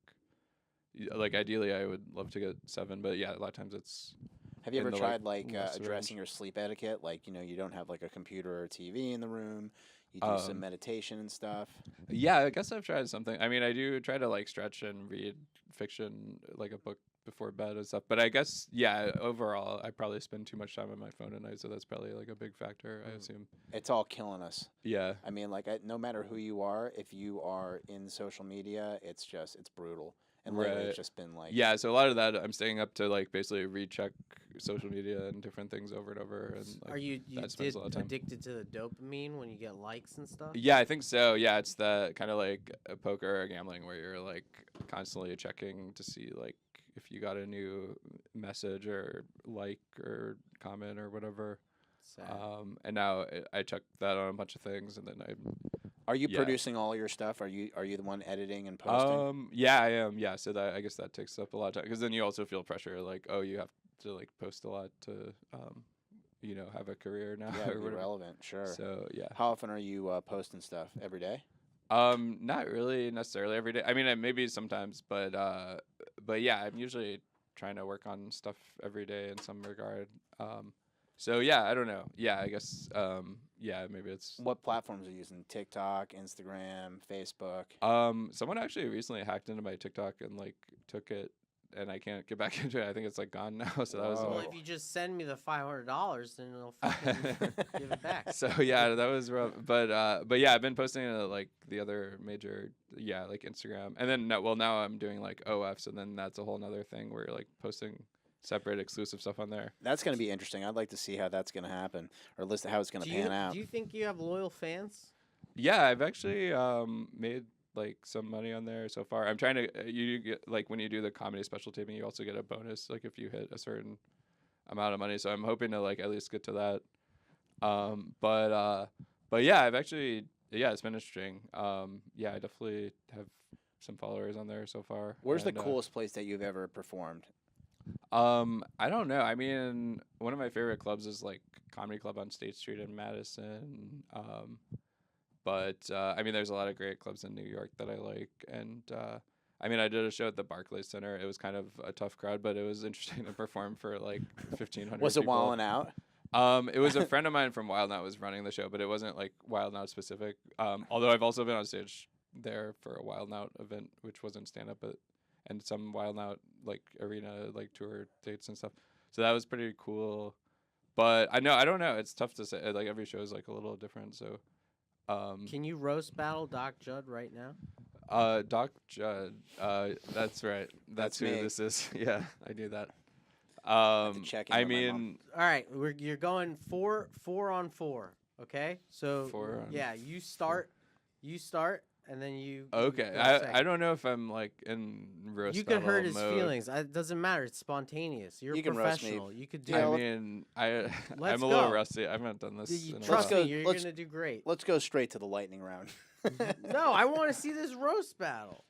ideally I would love to get 7, but yeah, a lot of times it's Have you in ever the, tried like lesser addressing range. your sleep etiquette? Like, you don't have like a computer or TV in the room. You do some Um, meditation and stuff. Yeah, I guess I've tried something. I mean, I do try to like stretch and read fiction, like a book before bed and stuff. But I guess, overall, I probably spend too much time on my phone at night, so that's probably like a big factor, I assume. It's all killing us. Yeah. I mean, like, no matter who you are, if you are in social media, it's brutal. And lately Right. it's just been like, Yeah, so a lot of that I'm staying up to like basically recheck social media and different things over and over. And like, Are you that spends a lot of time. addicted to the dopamine when you get likes and stuff? Yeah, I think so. Yeah, it's that kind of like a poker or gambling where you're like constantly checking to see like if you got a new message or like or comment or whatever. Sad. And now I check that on a bunch of things, and then are you Yeah. producing all your stuff? Are you the one editing and posting? yeah, I am. Yeah, so that I guess that takes up a lot of time because then you also feel pressure like, oh, you have to like post a lot to have a career now Yeah, or be where. relevant, sure. So yeah. How often are you posting stuff? Every day? Not really necessarily every day. I mean, maybe sometimes, but yeah, I'm usually trying to work on stuff every day in some regard. So yeah, I don't know. Yeah, I guess yeah, maybe it's What platforms are you using? TikTok, Instagram, Facebook? someone actually recently hacked into my TikTok and like took it, and I can't get back into it. I think it's like gone now. So that was Whoa. Well, if you just send me the $500, then it'll fucking give it back. So yeah, that was rough. But yeah, I've been posting to like the other major like Instagram, and then now I'm doing like OF, so then that's a whole nother thing where you're like posting separate exclusive stuff on there. That's going to be interesting. I'd like to see how that's going to happen, or at least how it's going to pan out. Do you think you have loyal fans? Yeah, I've actually made like some money on there so far. I'm trying to you get like when you do the comedy special taping, you also get a bonus like if you hit a certain amount of money. So I'm hoping to like at least get to that. But yeah, I've actually it's been interesting. Yeah, I definitely have some followers on there so far. Where's the and, coolest place that you've ever performed? I don't know. I mean, one of my favorite clubs is like Comedy Club on State Street in Madison. But I mean, there's a lot of great clubs in New York that I like, and I mean, I did a show at the Barclays Center. It was kind of a tough crowd, but it was interesting to perform for like 1,500. Was it people. Wildin' Out? It was a friend of mine from Wild Now was running the show, but it wasn't like Wild Now specific. Although I've also been on stage there for a Wild Now event, which wasn't stand up, but and some Wild Now like arena like tour dates and stuff. So that was pretty cool. But I don't know. It's tough to say. Like every show is like a little different. So. Can you roast battle Doc Jud right now? Doc Jud. That's right. That's who me. this is. Yeah, I knew that. check in I with my mom. mean, All right, you're going four on four. Okay, so 4 on yeah, you start, and then you. okay. go I second. don't know if I'm like in roast You could hurt his mode. feelings. It doesn't matter. It's spontaneous. You're You a can roast me. professional. You could do. Yeah, I let- mean, Let's I'm a little go. rusty. I haven't done this. You in a trust while. Let's me. go- You're let's- gonna do great. Let's go straight to the lightning round. No, I want to see this roast battle.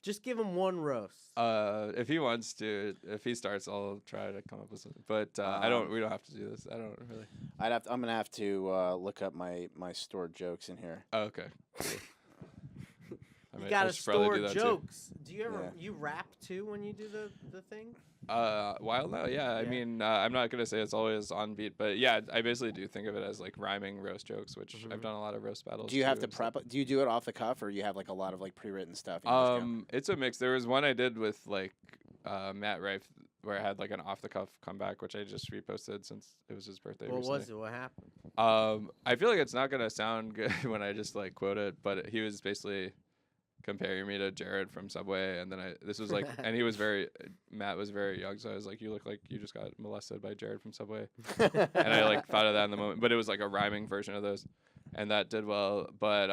Just give him one roast. If he wants to, if he starts, I'll try to come up with something. But I don't. We don't have to do this. I don't really. I'm gonna have to look up my stored jokes in here. Oh, okay. Cool. You I gotta should probably store do that too. jokes. Do you ever Yeah. you rap too when you do the thing? Wild Now, yeah. I Yeah. mean, I'm not gonna say it's always on beat, but yeah, I basically do think of it as like rhyming roast jokes, which I've done a lot of roast battles. Do you have too, to so- prep? Do you do it off the cuff, or you have like a lot of like pre-written stuff? and you just go? It's a mix. There was one I did with like Matt Rife where I had like an off the cuff comeback, which I just reposted since it was his birthday. What recently. was it? What happened? I feel like it's not gonna sound good when I just like quote it, but he was basically comparing me to Jared from Subway, and then this was like, and Matt was very young, so I was like, you look like you just got molested by Jared from Subway, and I like thought of that in the moment, but it was like a rhyming version of those, and that did well, but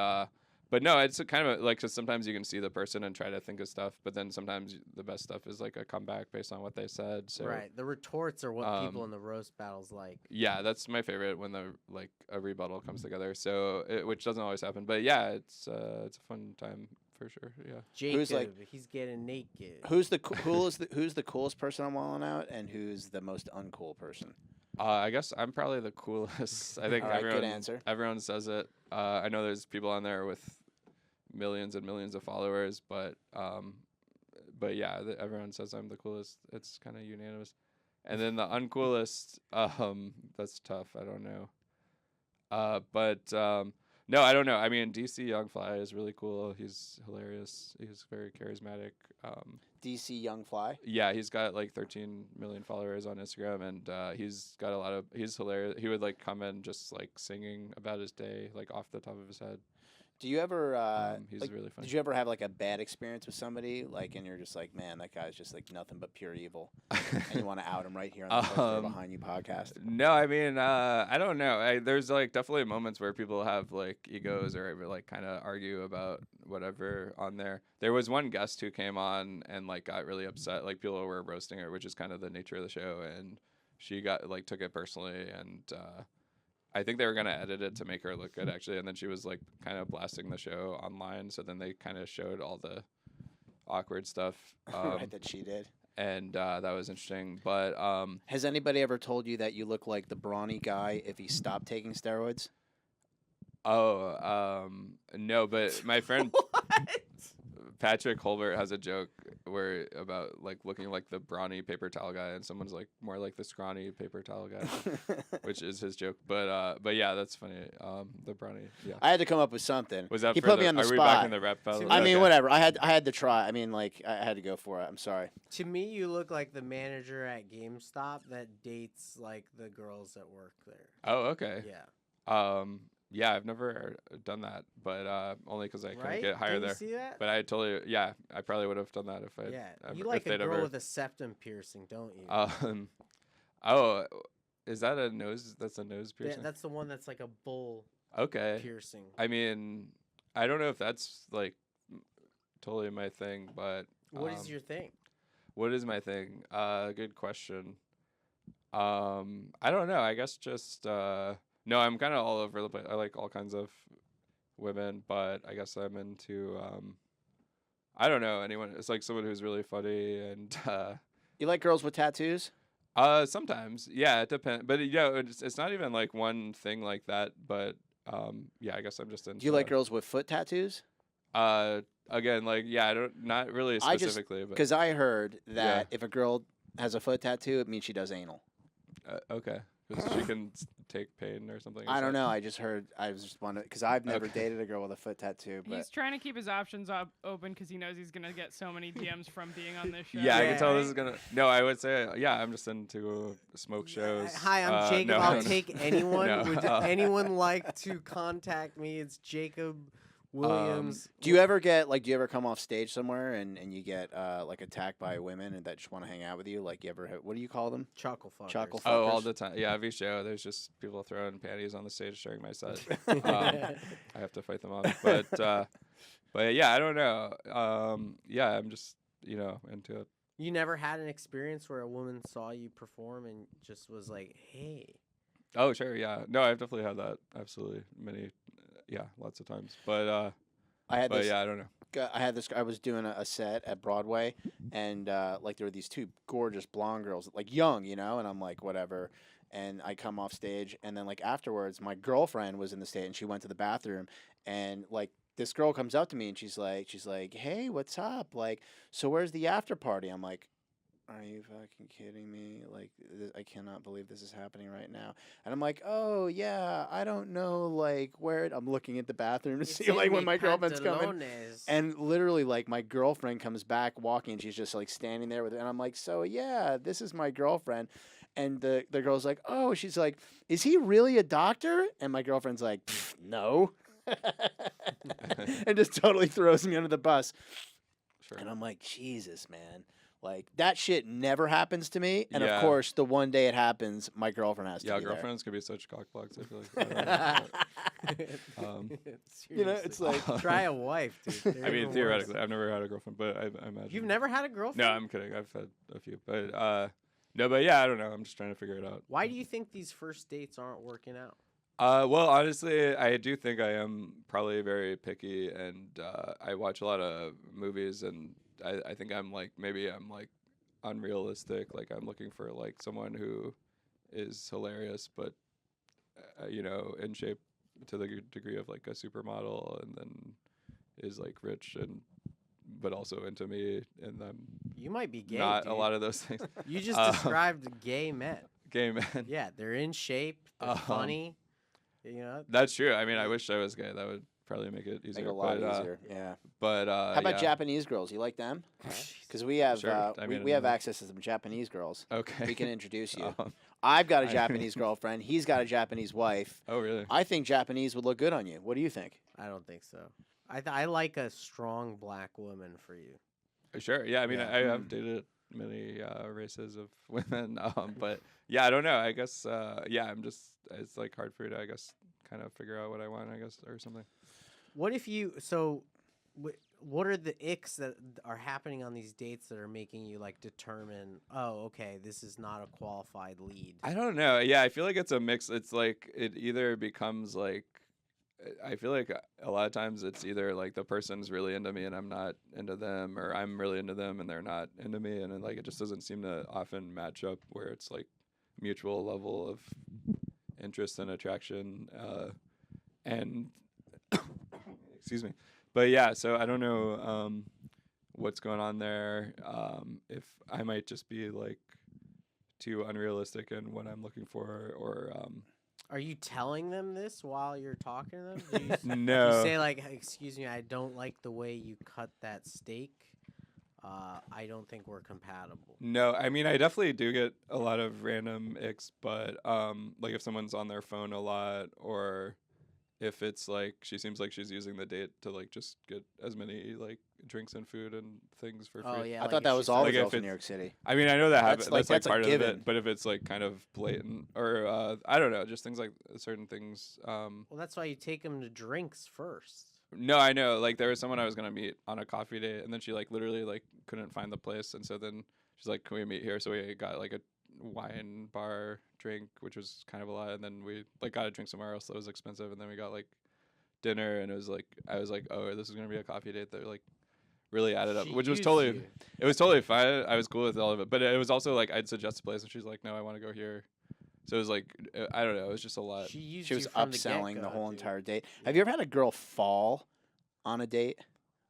no, it's kind of like, cause sometimes you can see the person and try to think of stuff, but then sometimes the best stuff is like a comeback based on what they said. So Right. The retorts are what people in the roast battles like. yeah, that's my favorite when the like a rebuttal comes together. So which doesn't always happen, but yeah, it's a fun time for sure. Yeah. Jacob, he's getting naked. Who's the who's the coolest person on Wildin' Out, and who's the most uncool person? I guess I'm probably the coolest. I think All right, good answer. everyone says it. I know there's people on there with millions and millions of followers, but yeah, everyone says I'm the coolest. It's kind of unanimous. And then the uncoolest, that's tough. I don't know. No, I don't know. I mean, DC Young Fly is really cool. He's hilarious. He's very charismatic. DC Young Fly. Yeah, he's got like 13 million followers on Instagram, and he's got he's hilarious. He would like come in just like singing about his day, like off the top of his head. Do you ever? He's like, really funny. Did you ever have like a bad experience with somebody, like, and you're just like, man, that guy's just like nothing but pure evil, and you want to out him right here on the Poster Behind You podcast? No, I mean, I don't know. There's like definitely moments where people have like egos or like kind of argue about whatever on there. There was one guest who came on and like got really upset. Like people were roasting her, which is kind of the nature of the show, and she got like took it personally, and I think they were gonna edit it to make her look good actually, and then she was like kind of blasting the show online. So then they kind of showed all the awkward stuff, Right, that she did. and that was interesting. But Has anybody ever told you that you look like the brawny guy if he stopped taking steroids? No, but my friend Patrick Holbert has a joke where about like looking like the brawny paper towel guy, and someone's like more like the scrawny paper towel guy, which is his joke. But yeah, that's funny. The brawny. Yeah. I had to come up with something. Was that he for put me on the are spot? we back in the rap battle? To I mean, Okay. whatever. I had to try. I mean, like, I had to go for it. I'm sorry. To me, you look like the manager at GameStop that dates like the girls that work there. Oh, okay. Yeah. Yeah, I've never done that, but only because I couldn't Right? get higher Did there. you see that? But I totally, yeah, I probably would have done that if I. Yeah. Ever, You like if a they'd girl ever, with a septum piercing, don't you? Oh, is that a nose? That's a nose Yeah, piercing. that's the one that's like a bull Okay. piercing. I mean, I don't know if that's like totally my thing, but What is your thing? what is my thing? Good question. I don't know. I guess just no. I'm kind of all over the place. I like all kinds of women, but I guess I'm into I don't know anyone. It's like someone who's really funny and You like girls with tattoos? Sometimes, yeah, it depends. But it's not even like one thing like that. But yeah, I guess I'm just into. Do you like girls with foot tattoos? Again, like I don't not really I just specifically, but because I heard that Yeah. if a girl has a foot tattoo, it means she does anal. okay, because she can take pain or something. I don't know. I just heard. I was just wondering because I've never Okay. dated a girl with a foot tattoo. But He's trying to keep his options open because he knows he's gonna get so many DMs from being on this show. Yeah, I Yeah. can tell this is gonna. No, I would say yeah. I'm just into smoke shows. Hi, I'm Jacob. no, I'll no. take anyone. No. Would anyone like to contact me? It's Jacob Williams. do you ever get like? Do you ever come off stage somewhere and you get like attacked by women and that just want to hang out with you? Like you ever? What do you call them? Chuckle fuckers. Chuckle Oh, all fuckers? the time. Yeah, every show there's just people throwing panties on the stage during my set. I have to fight them off. But yeah, I don't know. Yeah, I'm just into it. You never had an experience where a woman saw you perform and just was like, "Hey." Oh, sure, yeah. No, I've definitely had that. Absolutely, many, yeah, lots of times. But I had but this. yeah, I don't know. I had this. I was doing a set at Broadway, and like there were these two gorgeous blonde girls, like young, and I'm like whatever. And I come off stage, and then like afterwards, my girlfriend was in the stage, and she went to the bathroom, and like this girl comes up to me, and she's like, "Hey, what's up? Like, so where's the after party?" I'm like, "Are you fucking kidding me? Like, I cannot believe this is happening right now." And I'm like, "Oh yeah, I don't know, like where." I'm looking at the bathroom to see like when my girlfriend's coming. And literally, like, my girlfriend comes back walking, and she's just, like, standing there with her. And I'm like, "So, yeah, this is my girlfriend." And the girl's like, "Oh," she's like, "Is he really a doctor?" And my girlfriend's like, "No." And just totally throws me under the bus. Sure. And I'm like, Jesus, man. Like, that shit never happens to me. And, of Yeah. course, the one day it happens, my girlfriend has to Yeah, be girlfriends can be such cockblocks. I feel like. I don't know. You know, it's like... Try a wife, dude. They're I mean, the theoretically, worst. I've never had a girlfriend, but I imagine. You've never had a girlfriend? No, I'm kidding. I've had a few, but no, but yeah, I don't know. I'm just trying to figure it out. Why do you think these first dates aren't working out? Well, honestly, I do think I am probably very picky, and I watch a lot of movies, and I think I'm like unrealistic. Like I'm looking for like someone who is hilarious, but in shape to the degree of like a supermodel, and then is like rich but also into me, and I'm You might be gay. not dude. a lot of those things. You just described gay men. Gay man. Yeah, they're in shape. They're funny. That's true. I mean, I wish I was gay. That would probably make it easier. Make it a lot but, easier, yeah. But How about yeah. Japanese girls? You like them? Because we have Sure. I mean, we have access to some Japanese girls. Okay. We can introduce you. Um, I've got a I- Japanese girlfriend. He's got a Japanese wife. oh, really? I think Japanese would look good on you. What do you think? I don't think so. I like a strong black woman for you. Sure. Yeah. I mean, Yeah. I have dated many races of women, but yeah, I don't know. I guess I'm just it's like hard for me to kind of figure out what I want, or something. What if you what are the icks that are happening on these dates that are making you like determine, oh, okay, this is not a qualified lead? I don't know. Yeah, I feel like it's a mix. It's like it either becomes like I feel like a lot of times it's either like the person's really into me and I'm not into them, or I'm really into them and they're not into me, and it just doesn't seem to often match up where it's like mutual level of interest and attraction, and excuse me. But yeah, so I don't know what's going on there. If I might just be like too unrealistic in what I'm looking for, or Are you telling them this while you're talking to them? Do you, do no. you say like, excuse me, I don't like the way you cut that steak. I don't think we're compatible. No, I mean I definitely do get a lot of random icks, but like if someone's on their phone a lot, or if it's like she seems like she's using the date to like just get as many like drinks and food and things for free. Oh yeah, I like thought if that she's was all like the if girls in it's- New York City. I mean I know that happens. That's That's like a part of given. it, but if it's like kind of blatant, or I don't know, just things like certain things. Well, that's why you take them to drinks first. No, I know. Like there was someone I was gonna meet on a coffee date, and then she like literally like couldn't find the place, and so then she's like, "Can we meet here?" So we got like a wine bar drink, which was kind of a lot, and then we like got a drink somewhere else that was expensive, and then we got like dinner, and it was like I was like, "Oh, this is gonna be a coffee date that like really added up, She which was used totally you. it was totally fine. I was cool with all of it, but it was also like I'd suggest a place, and she's like, "No, I want to go here." So it was like I don't know. It was just a lot. She used She was you from upselling the, the whole dude. entire date. Have you ever had a girl fall on a date?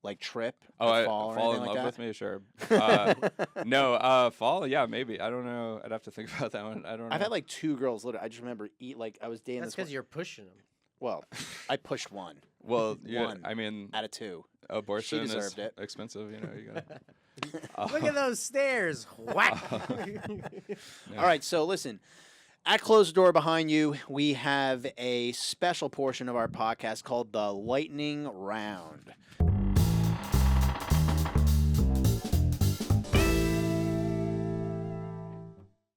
Like trip? Oh, or I fall or fall in anything love like with me, sure. that? No, fall, yeah, maybe. I don't know. I'd have to think about that one. I don't know. I've had like 2 girls literally. I just remember I was dating That's this one. because you're pushing them. Well, I pushed one well, yeah, one. I mean, out of 2. abortion is deserved it. expensive. You know, you gotta. Look at those stairs. Whack. Yeah. All right, so listen. At closed door behind you, we have a special portion of our podcast called the Lightning Round.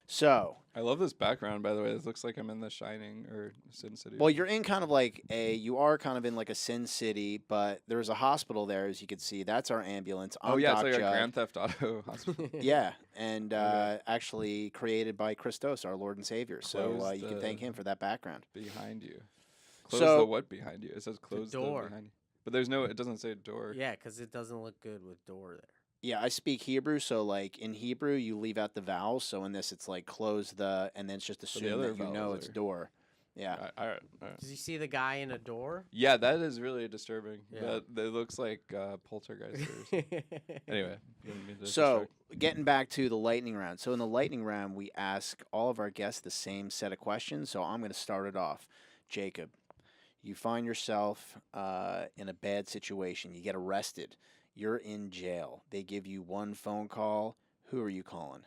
So, I love this background, by the way. It looks like I'm in The Shining or Sin City. well, you're in kind of like you are kind of in like a Sin City, but there's a hospital there, as you can see. That's our ambulance. oh I'm yeah, Doc it's like Jud. a Grand Theft Auto hospital. Yeah, and Okay. actually created by ChrisTos, our Lord and Savior. So Close you can thank the- him for that background. Behind you. Close So- the what behind you? It says close the door. behind you. But there's no. It doesn't say door. Yeah, because it doesn't look good with door there. Yeah, I speak Hebrew, so like in Hebrew you leave out the vowels. So in this it's like close the, and then it's just the assume other that you know vowels it's are- door. Yeah. All right. All right. Does you see the guy in a door? Yeah, that is really disturbing. Yeah. That looks like poltergeist. Or something. Anyway. didn't mean to So distract. getting back to the lightning round. So in the lightning round we ask all of our guests the same set of questions. So I'm going to start it off. Jacob, you find yourself in a bad situation. You get arrested. You're in jail. They give you one phone call. Who are you calling?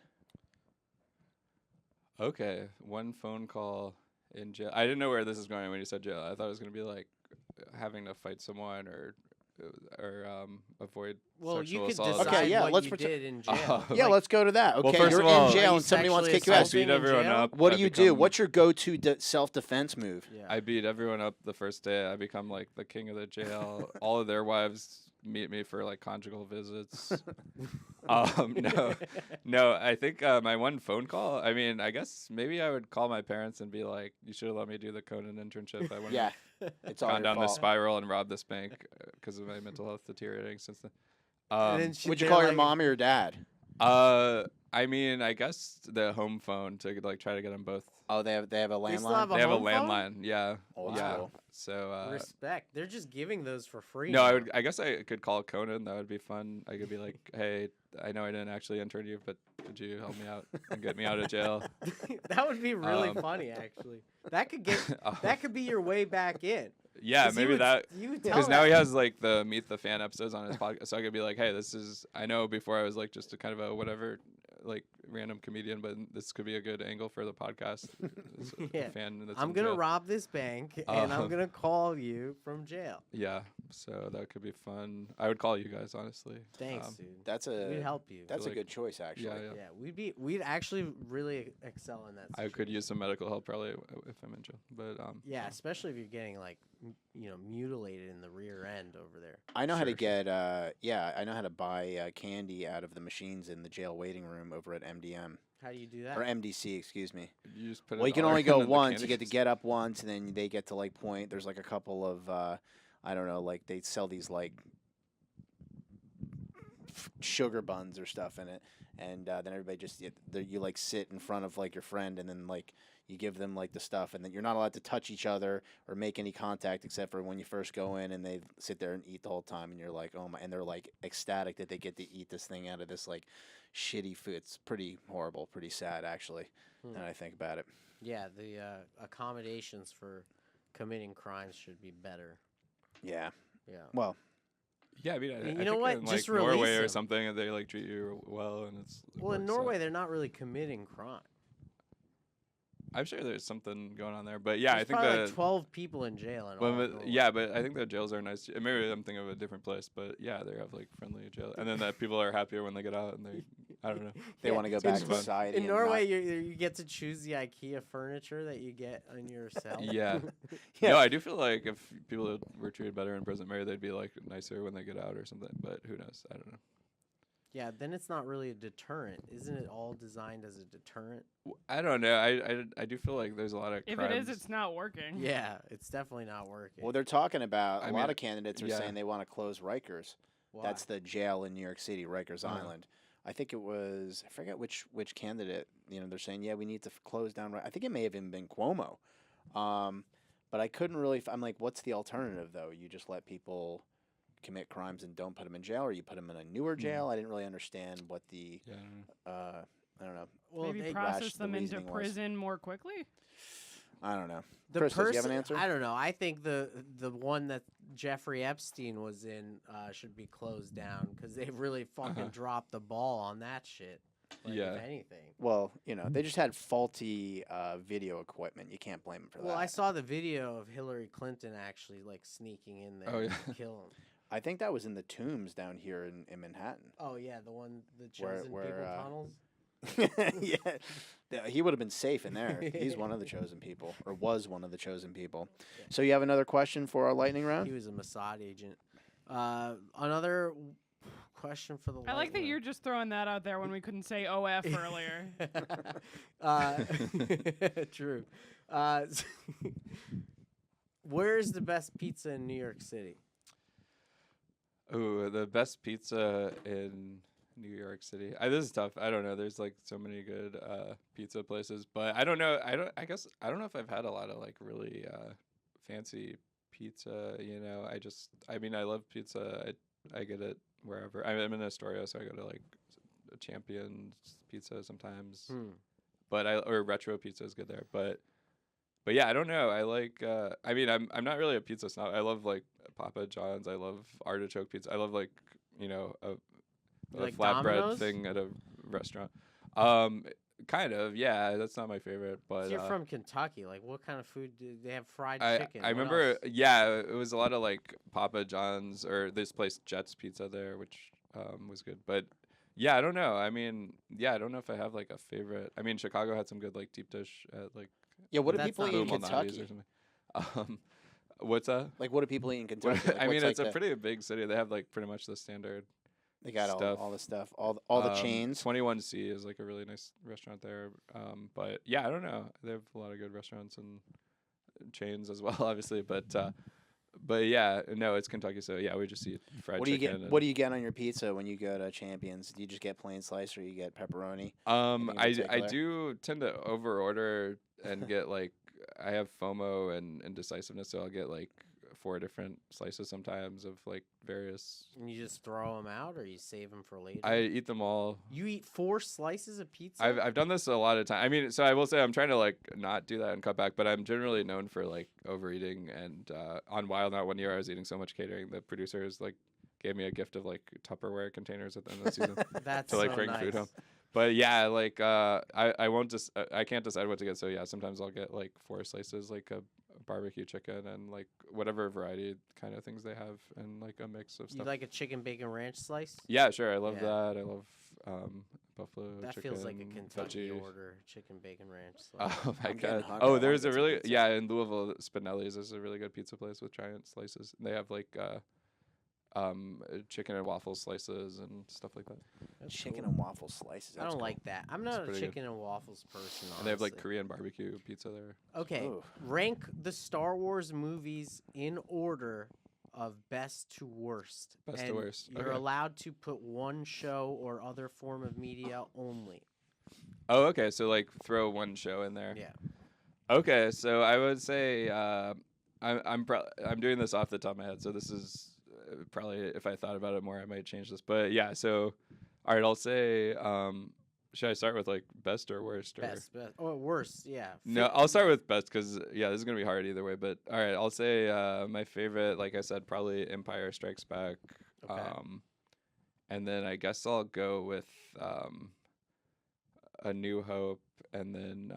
Okay, one phone call in jail. I didn't know where this is going when you said jail. I thought it was gonna be like having to fight someone or avoid Well, you sexual could assault. decide Okay, yeah, what let's you pretend- did in jail. Oh. Yeah, Like, let's go to that. Okay, Well, first you're of all- in jail Are and you somebody wants to sexually kick you out. I assaulting beat in everyone jail? up. What I do you do? become- What's your go-to self-defense move? Yeah. I beat everyone up the first day. I become like the king of the jail. All of their wives meet me for like conjugal visits. No. I think my one phone call. I mean, I guess maybe I would call my parents and be like, "You should have let me do the Conan internship. I wouldn't Yeah, have it's all gone your down this fault. spiral and robbed this bank because of my mental health deteriorating since then." And then Would you they're call your like- mom or your dad? I mean, I guess the home phone to like try to get them both. Oh, they have a They still landline. have They have a home phone? landline. Yeah. Old yeah. school. So Respect. They're just giving those for free. no, now. I guess I could call Conan. That would be fun. I could be like, "Hey, I know I didn't actually intern you, but could you help me out and get me out of jail?" That would be really Um, funny, actually. That could get. Oh, That could be your way back in. yeah, 'Cause you maybe would- that. You would tell Because now he that- has like the Meet the Fan episodes on his podcast, so I could be like, "Hey, this is." I know before I was like just a kind of a whatever, like random comedian, but this could be a good angle for the podcast. As a Yeah. fan that's I'm in gonna jail. rob this bank, and I'm Uh, gonna call you from jail. Yeah, so that could be fun. I would call you guys honestly. Thanks, Um, dude. That's We'd a help you. that's a like- good choice actually. Yeah, yeah. Yeah, we'd actually really excel in that. I could use some medical help probably if I'm in jail, but Yeah, especially if you're getting like mutilated in the rear end over there. I know how to Sure. get I know how to buy candy out of the machines in the jail waiting room over at MDM How do you do that? or MDC, excuse me. you just put. Well, a you can dollar only in go and the once. You candy get to gets- get up once, and then they get to like point. There's like a couple of I don't know, like they sell these like sugar buns or stuff in it, and then everybody just you like sit in front of like your friend, and then like you give them like the stuff, and then you're not allowed to touch each other or make any contact except for when you first go in, and they sit there and eat the whole time, and you're like, oh my, and they're like ecstatic that they get to eat this thing out of this like shitty food. It's pretty horrible, pretty sad actually. Hmm. Now I think about it. Yeah, the accommodations for committing crimes should be better. Yeah. Yeah. Well, Yeah, I mean, You I know think what? in, Just like Norway release or them. something, and they like treat you well, and it Well, in works out. Norway, they're not really committing crime. I'm sure there's something going on there, but yeah, There's I think probably the like 12 people in jail. In well, all of but- Norway. yeah, but I think the jails are nice. Maybe I'm thinking of a different place, but yeah, they have like friendly jail, and then that people are happier when they get out, and they I don't know. they Yeah, want to go in- back to fun. society. In and Norway, not- you get to choose the IKEA furniture that you get in your cell. Yeah. Yeah. No, I do feel like if people were treated better in prison, maybe they'd be like nicer when they get out or something. But who knows? I don't know. Yeah, then it's not really a deterrent. Isn't it all designed as a deterrent? I don't know. I do feel like there's a lot of If crimes. it is, it's not working. Yeah, it's definitely not working. Well, they're talking about I a mean, lot of candidates are yeah. saying they want to close Rikers. That's the jail in New York City, Rikers Uh-huh. Island. I think it was, I forget which candidate. They're saying, yeah, we need to close down. I think it may have even been Cuomo. But I couldn't really. I'm like, what's the alternative though? You just let people commit crimes and don't put them in jail, or you put them in a newer jail? I didn't really understand what the. Yeah, I don't know. I don't know. Well, Maybe they, process the them into reasoning was. prison more quickly. I don't know. the Chris, does you have person. an answer? I don't know. I think the one that Jeffrey Epstein was in should be closed down because they really fucking dropped the ball on that shit. Like, Yeah. If anything. Well, they just had faulty video equipment. You can't blame them for that. Well, I saw the video of Hillary Clinton actually like sneaking in there Oh, to yeah. kill him. I think that was in the tombs down here in Manhattan. Oh yeah, the Where- chosen where, people uh, tunnels. Yeah, he would have been safe in there. He's one of the chosen people, or was one of the chosen people. Yeah. So you have another question for our lightning round? He was a Mossad agent. Another question for the. I like that lightning you're just throwing that out there when we couldn't say OF earlier. True. Where's the best pizza in New York City? Ooh, the best pizza in New York City. This is tough. I don't know. There's like so many good pizza places, but I don't know. I guess I don't know if I've had a lot of like really fancy pizza. I mean, I love pizza. I get it wherever. I'm in Astoria, so I go to like a Champion's Pizza sometimes. But or Retro Pizza is good there. But yeah, I don't know. I like. I mean, I'm not really a pizza snob. I love like Papa John's. I love artichoke pizza. I love like a Like flatbread Domino's? thing at a restaurant. Kind of. Yeah, that's not my favorite, but You're from Kentucky. Like, what kind of food do they have? Fried I chicken. I What remember. else? Yeah, it was a lot of like Papa John's or this place Jets Pizza there, which was good. But yeah, I don't know. I mean, yeah, I don't know if I have like a favorite. I mean, Chicago had some good like deep dish at like Yeah, what do That's people not eat in Boom Malnati's Kentucky? or something. What's that? Like, what do people eat in Kentucky? Like, I mean, what's, it's like, a pretty big city. They have like pretty much the standard. They got stuff. all the stuff, all the chains. 21C is like a really nice restaurant there. But yeah, I don't know. They have a lot of good restaurants and chains as well, obviously. But yeah, no, it's Kentucky. So yeah, we just eat fried What do you chicken. get? What do you get on your pizza when you go to Champions? Do you just get plain slice, or you get pepperoni? Anything in I particular? do tend to over order and get like I have FOMO and indecisiveness, so I'll get like 4 different slices sometimes of like various. And you just throw them out, or you save them for later? I eat them all. You eat 4 slices of pizza? I've done this a lot of times. I mean, so I will say I'm trying to like not do that and cut back, but I'm generally known for like overeating. And on Wild Out one year, I was eating so much catering. The producers like gave me a gift of like Tupperware containers at the end of the season That's to like so bring nice. food home. But yeah, like I won't just I can't decide what to get. So yeah, sometimes I'll get like 4 slices, like a barbecue chicken and like whatever variety kind of things they have, and like a mix of You stuff. like a chicken bacon ranch slice? Yeah, sure. I love Yeah. that. I love buffalo That chicken. feels like a Kentucky veggie. order, chicken bacon ranch slice. Oh my I'm getting god! hungry. I Oh, wanna there's get a some really pizza. yeah in Louisville, Spinelli's is a really good pizza place with giant slices. They have like chicken and waffle slices and stuff like that. That's Chicken cool. and waffle slices. I that's don't cool. like that. I'm not a pretty good. chicken and waffles person. And they have like honestly. Korean barbecue pizza there. Okay, Ooh. rank the Star Wars movies in order of best to worst. Best to And worst, You're okay. allowed to put one show or other form of media only. Oh, okay. So like throw one show in there. Yeah. Okay, so I would say I'm doing this off the top of my head. So this is probably if I thought about it more, I might change this. But yeah, so all right, I'll say. Should I start with like best or worst? Or? Best. Or worst, yeah. No, I'll start with best because yeah, this is gonna be hard either way. But all right, I'll say my favorite, like I said, probably Empire Strikes Back. Okay. And then I guess I'll go with A New Hope, and then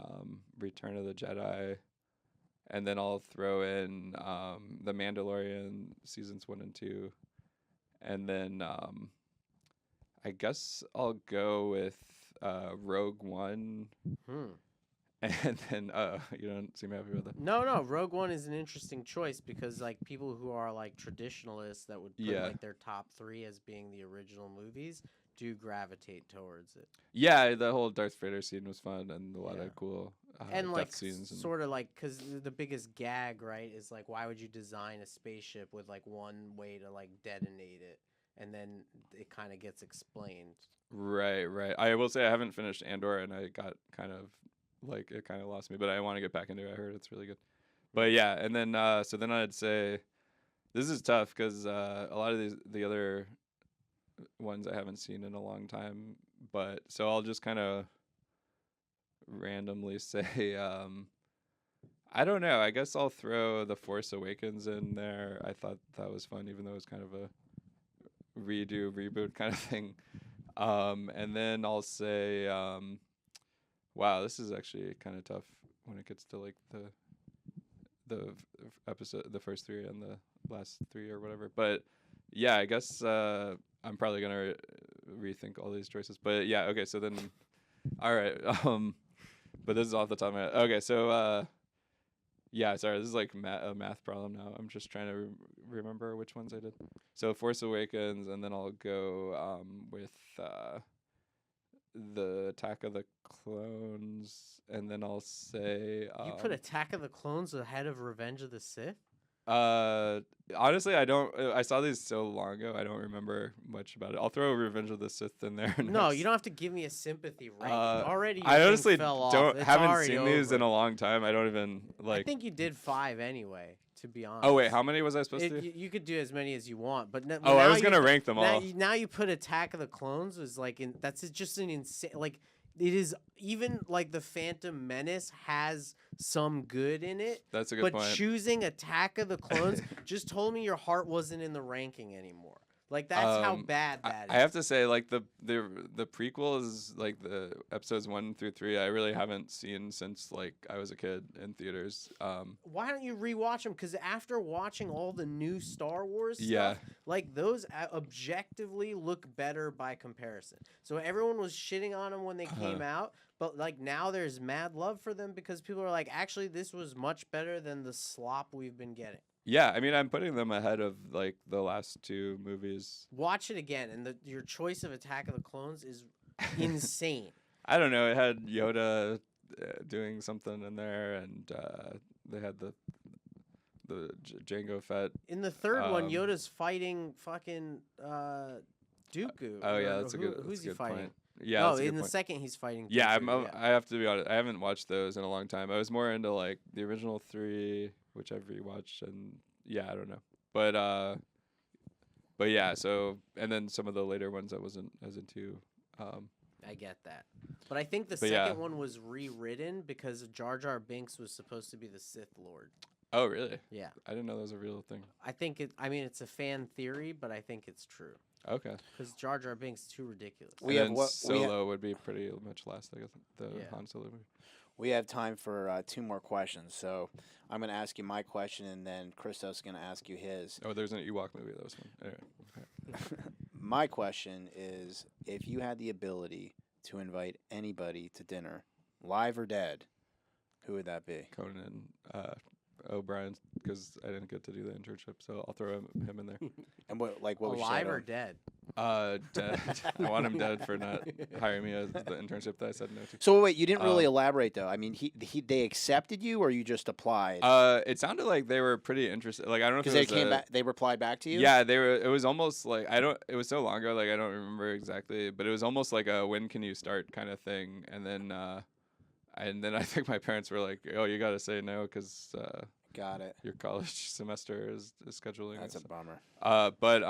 Return of the Jedi, and then I'll throw in The Mandalorian seasons 1 and 2, and then I guess I'll go with Rogue One. And then you don't seem happy with that. No, Rogue One is an interesting choice because like people who are like traditionalists that would put Yeah. like their top 3 as being the original movies do gravitate towards it. Yeah, the whole Darth Vader scene was fun and a lot Yeah. of cool And death like scenes. And sort of like because the biggest gag, right, is like why would you design a spaceship with like one way to like detonate it, and then it kind of gets explained. Right. I will say I haven't finished Andor, and I got kind of like it kind of lost me, but I want to get back into it. I heard it's really good. But yeah, and then so then I'd say this is tough because a lot of the other ones I haven't seen in a long time. But so I'll just kind of randomly say I don't know. I guess I'll throw The Force Awakens in there. I thought that was fun, even though it was kind of a reboot kind of thing. And then I'll say, wow, this is actually kind of tough when it gets to like the episode, the first three and the last three or whatever. But yeah, I guess I'm probably gonna rethink all these choices. But yeah, okay. So then, all right. But this is off the top of my head. Okay, so yeah, sorry, this is like a math problem now. I'm just trying to remember which ones I did. So Force Awakens, and then I'll go with the Attack of the Clones, and then I'll say You put Attack of the Clones ahead of Revenge of the Sith? Honestly, I don't. I saw these so long ago. I don't remember much about it. I'll throw Revenge of the Sith in there. No, next. you don't have to give me a sympathy ranking. Already, your I thing honestly fell off. don't It's haven't already seen these in over. a long time. I don't even like. I think you did 5 anyway. To be honest. Oh wait, how many was I supposed to? You could do as many as you want, but Oh, I was gonna rank them all. Now you put Attack of the Clones is like that's just an insane like. It is even like the Phantom Menace has some good in it. That's a good but point. choosing Attack of the Clones just told me your heart wasn't in the ranking anymore. Like that's how bad that is. I have to say, like the prequels, like the episodes 1 through 3, I really haven't seen since like I was a kid in theaters. Why don't you rewatch them? Because after watching all the new Star Wars Yeah. stuff, like those objectively look better by comparison. So everyone was shitting on them when they came out, but like now there's mad love for them because people are like, actually, this was much better than the slop we've been getting. Yeah, I mean, I'm putting them ahead of like the last 2 movies. Watch it again, and your choice of Attack of the Clones is insane. I don't know. It had Yoda doing something in there, and they had the Jango Fett. In the third one, Yoda's fighting fucking Dooku. Oh yeah, that's a good. Who's that's a he good fighting? Point. Yeah, No, that's a good in the point. second he's fighting. Yeah, Dooku, I have to be honest. I haven't watched those in a long time. I was more into like the original 3, which I've rewatched, and yeah, I don't know. But yeah. So and then some of the later ones I wasn't as into. I get that, but I think the But second yeah. one was rewritten because Jar Jar Binks was supposed to be the Sith Lord. Oh really? Yeah, I didn't know that was a real thing. I think it. I mean, it's a fan theory, but I think it's true Okay. because Jar Jar Binks is too ridiculous. We And have then what- Solo would be pretty much last. I guess the Yeah. Han Solo movie. We have time for 2 more questions. So I'm going to ask you my question, and then ChrisTos is going to ask you his. Oh, there's an Ewok movie that was fun. Anyway, okay. My question is, if you had the ability to invite anybody to dinner, live or dead, who would that be? Conan O'Brien, because I didn't get to do the internship, so I'll throw him in there. And what would you say Alive to or him? dead? Dead. I want him dead for not hiring me as the internship that I said no to. So wait, you didn't really elaborate though. I mean, they accepted you, or you just applied? It sounded like they were pretty interested. Like I don't know if Because it they was came back, they replied back to you. Yeah, they were. It was almost like I don't. It was so long ago, like I don't remember exactly, but it was almost like a when can you start kind of thing. And then I think my parents were like, "Oh, you got to say no because Got it. your college semester is scheduling." That's a and stuff. bummer. But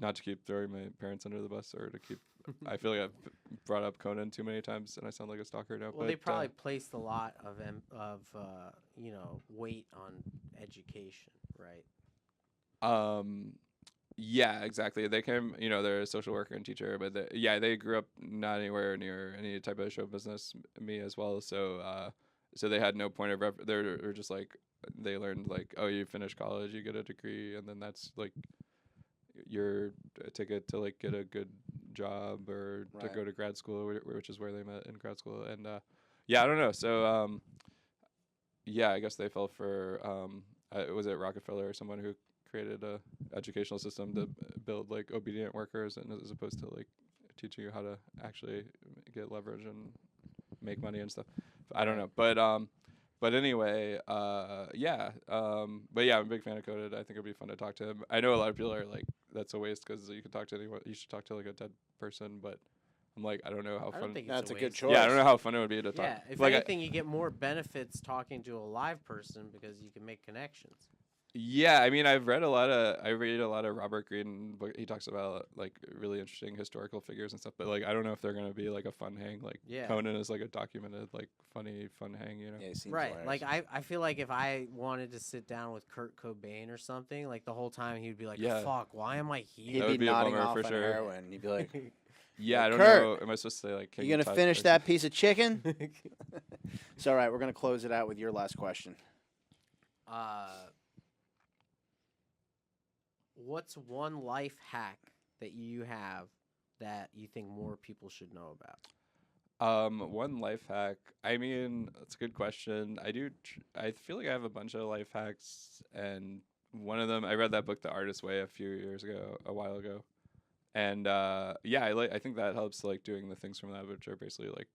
not to keep throwing my parents under the bus or to keep. I feel like I've brought up Conan too many times and I sound like a stalker now. Well, but, they probably placed a lot of weight on education, right? Yeah, exactly. They came, they're a social worker and teacher, but they grew up not anywhere near any type of show business. Me as well, so they had no point of reference. They were just like they learned like, oh, you finish college, you get a degree, and then that's like your ticket to like get a good job or to Right. go to grad school, which is where they met in grad school. And yeah, I don't know. So yeah, I guess they fell for was it Rockefeller or someone who created a educational system to build like obedient workers, and as opposed to like teaching you how to actually get leverage and make money and stuff. I don't know, but anyway, yeah. But yeah, I'm a big fan of Coded. I think it'd be fun to talk to him. I know a lot of people are like that's a waste because you can talk to anyone. You should talk to like a dead person, but I'm like, I don't know how I fun. don't think That's it's a good waste. choice. Yeah, I don't know how fun it would be to talk. Yeah, if like, anything, you get more benefits talking to a live person because you can make connections. yeah, I mean, I read a lot of Robert Greene. But he talks about like really interesting historical figures and stuff. But like, I don't know if they're gonna be like a fun hang. Like Yeah. Conan is like a documented, like funny fun hang. You know. Yeah, he seems Right. hilarious. Like I feel like if I wanted to sit down with Kurt Cobain or something, like the whole time he would be like, Yeah. "Fuck, why am I He'd here?" That be would be a nodding bummer off for on sure. heroin. He'd be like, Yeah, I don't Kurt, know. Am I supposed to say like? King "You gonna Tut finish or that something? piece of chicken?" It's all right. We're gonna close it out with your last question. What's one life hack that you have that you think more people should know about? One life hack. I mean, that's a good question. I feel like I have a bunch of life hacks, and one of them, I read that book, The Artist's Way, a while ago, and yeah, I think that helps, like doing the things from that, which are basically like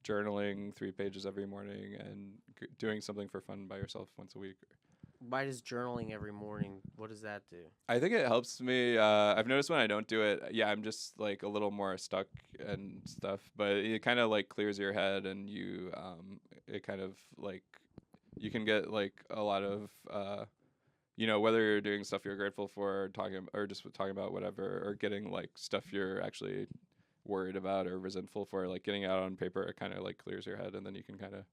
journaling 3 pages every morning and doing something for fun by yourself once a week. Why does journaling every morning? What does that do? I think it helps me. I've noticed when I don't do it, yeah, I'm just like a little more stuck and stuff. But it kind of like clears your head, and it kind of like you can get like a lot of, whether you're doing stuff you're grateful for, or just talking about whatever, or getting like stuff you're actually worried about or resentful for, like getting it out on paper, it kind of like clears your head, and then you can kind of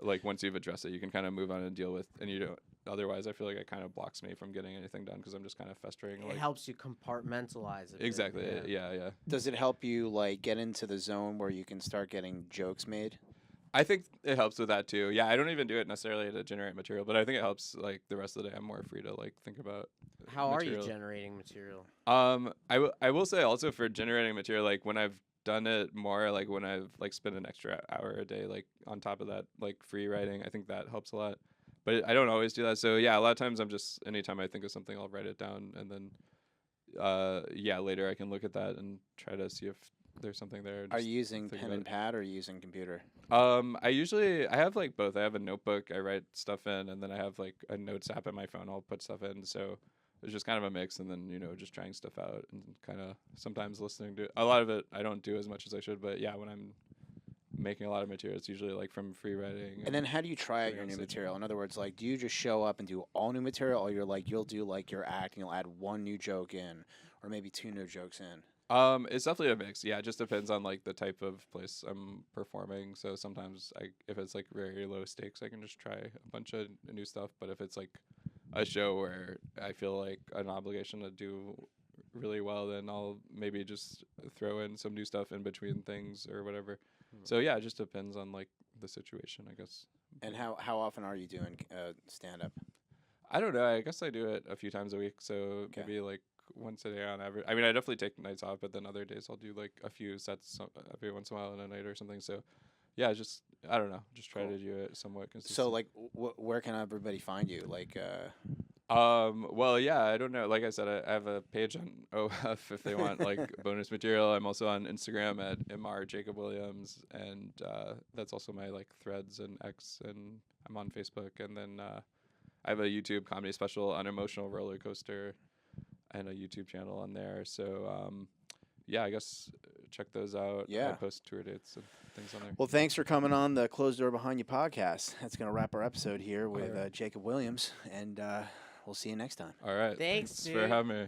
like once you've addressed it, you can kind of move on and deal with, and you don't. Otherwise, I feel like it kind of blocks me from getting anything done because I'm just kind of festering. It Like helps you compartmentalize it. exactly, yeah. Does it help you like get into the zone where you can start getting jokes made? I think it helps with that too. Yeah, I don't even do it necessarily to generate material, but I think it helps. Like the rest of the day, I'm more free to like think about. How are you material. generating material? I will say also for generating material, like when I've done it more, like when I've like spent an extra hour a day, like on top of that, like free writing, I think that helps a lot. But I don't always do that. So yeah, a lot of times I'm just anytime I think of something, I'll write it down, and then later I can look at that and try to see if there's something there. Are just you using think pen about and pad or are you using computer? I have like both. I have a notebook I write stuff in, and then I have like a notes app in my phone I'll put stuff in. So it's just kind of a mix, and then just trying stuff out and kind of sometimes listening to a lot of it. I don't do as much as I should, but yeah, when I'm making a lot of material, it's usually like from free writing. And then how do you try out putting your on new stage. material? In other words, like, do you just show up and do all new material, or you'll do like your act and you'll add one new joke in, or maybe 2 new jokes in? It's definitely a mix. Yeah, it just depends on like the type of place I'm performing. So sometimes if it's like very low stakes, I can just try a bunch of new stuff. But if it's like a show where I feel like an obligation to do really well, then I'll maybe just throw in some new stuff in between things or whatever. So yeah, it just depends on like the situation, I guess. And how often are you doing stand up? I don't know. I guess I do it a few times a week. So Okay. maybe like once a day on average. I mean, I definitely take nights off, but then other days I'll do like a few sets every once in a while in a night or something. So yeah, just I don't know. Just try Cool. to do it somewhat consistent. So like, where can everybody find you? Like, well, yeah, I don't know. Like I said, I have a page on OF if they want like bonus material. I'm also on Instagram at Mr. Jacob Williams, and that's also my like threads and X, and I'm on Facebook, and then I have a YouTube comedy special on Emotional Roller Coaster, and a YouTube channel on there. So yeah, I guess check those out. Yeah. I post tour dates and things on there. well, thanks for coming on the Closed Door Behind You podcast. That's gonna wrap our episode here with Alright. Jacob Williams, and we'll see you next time. All right. Thanks, for dude. having me.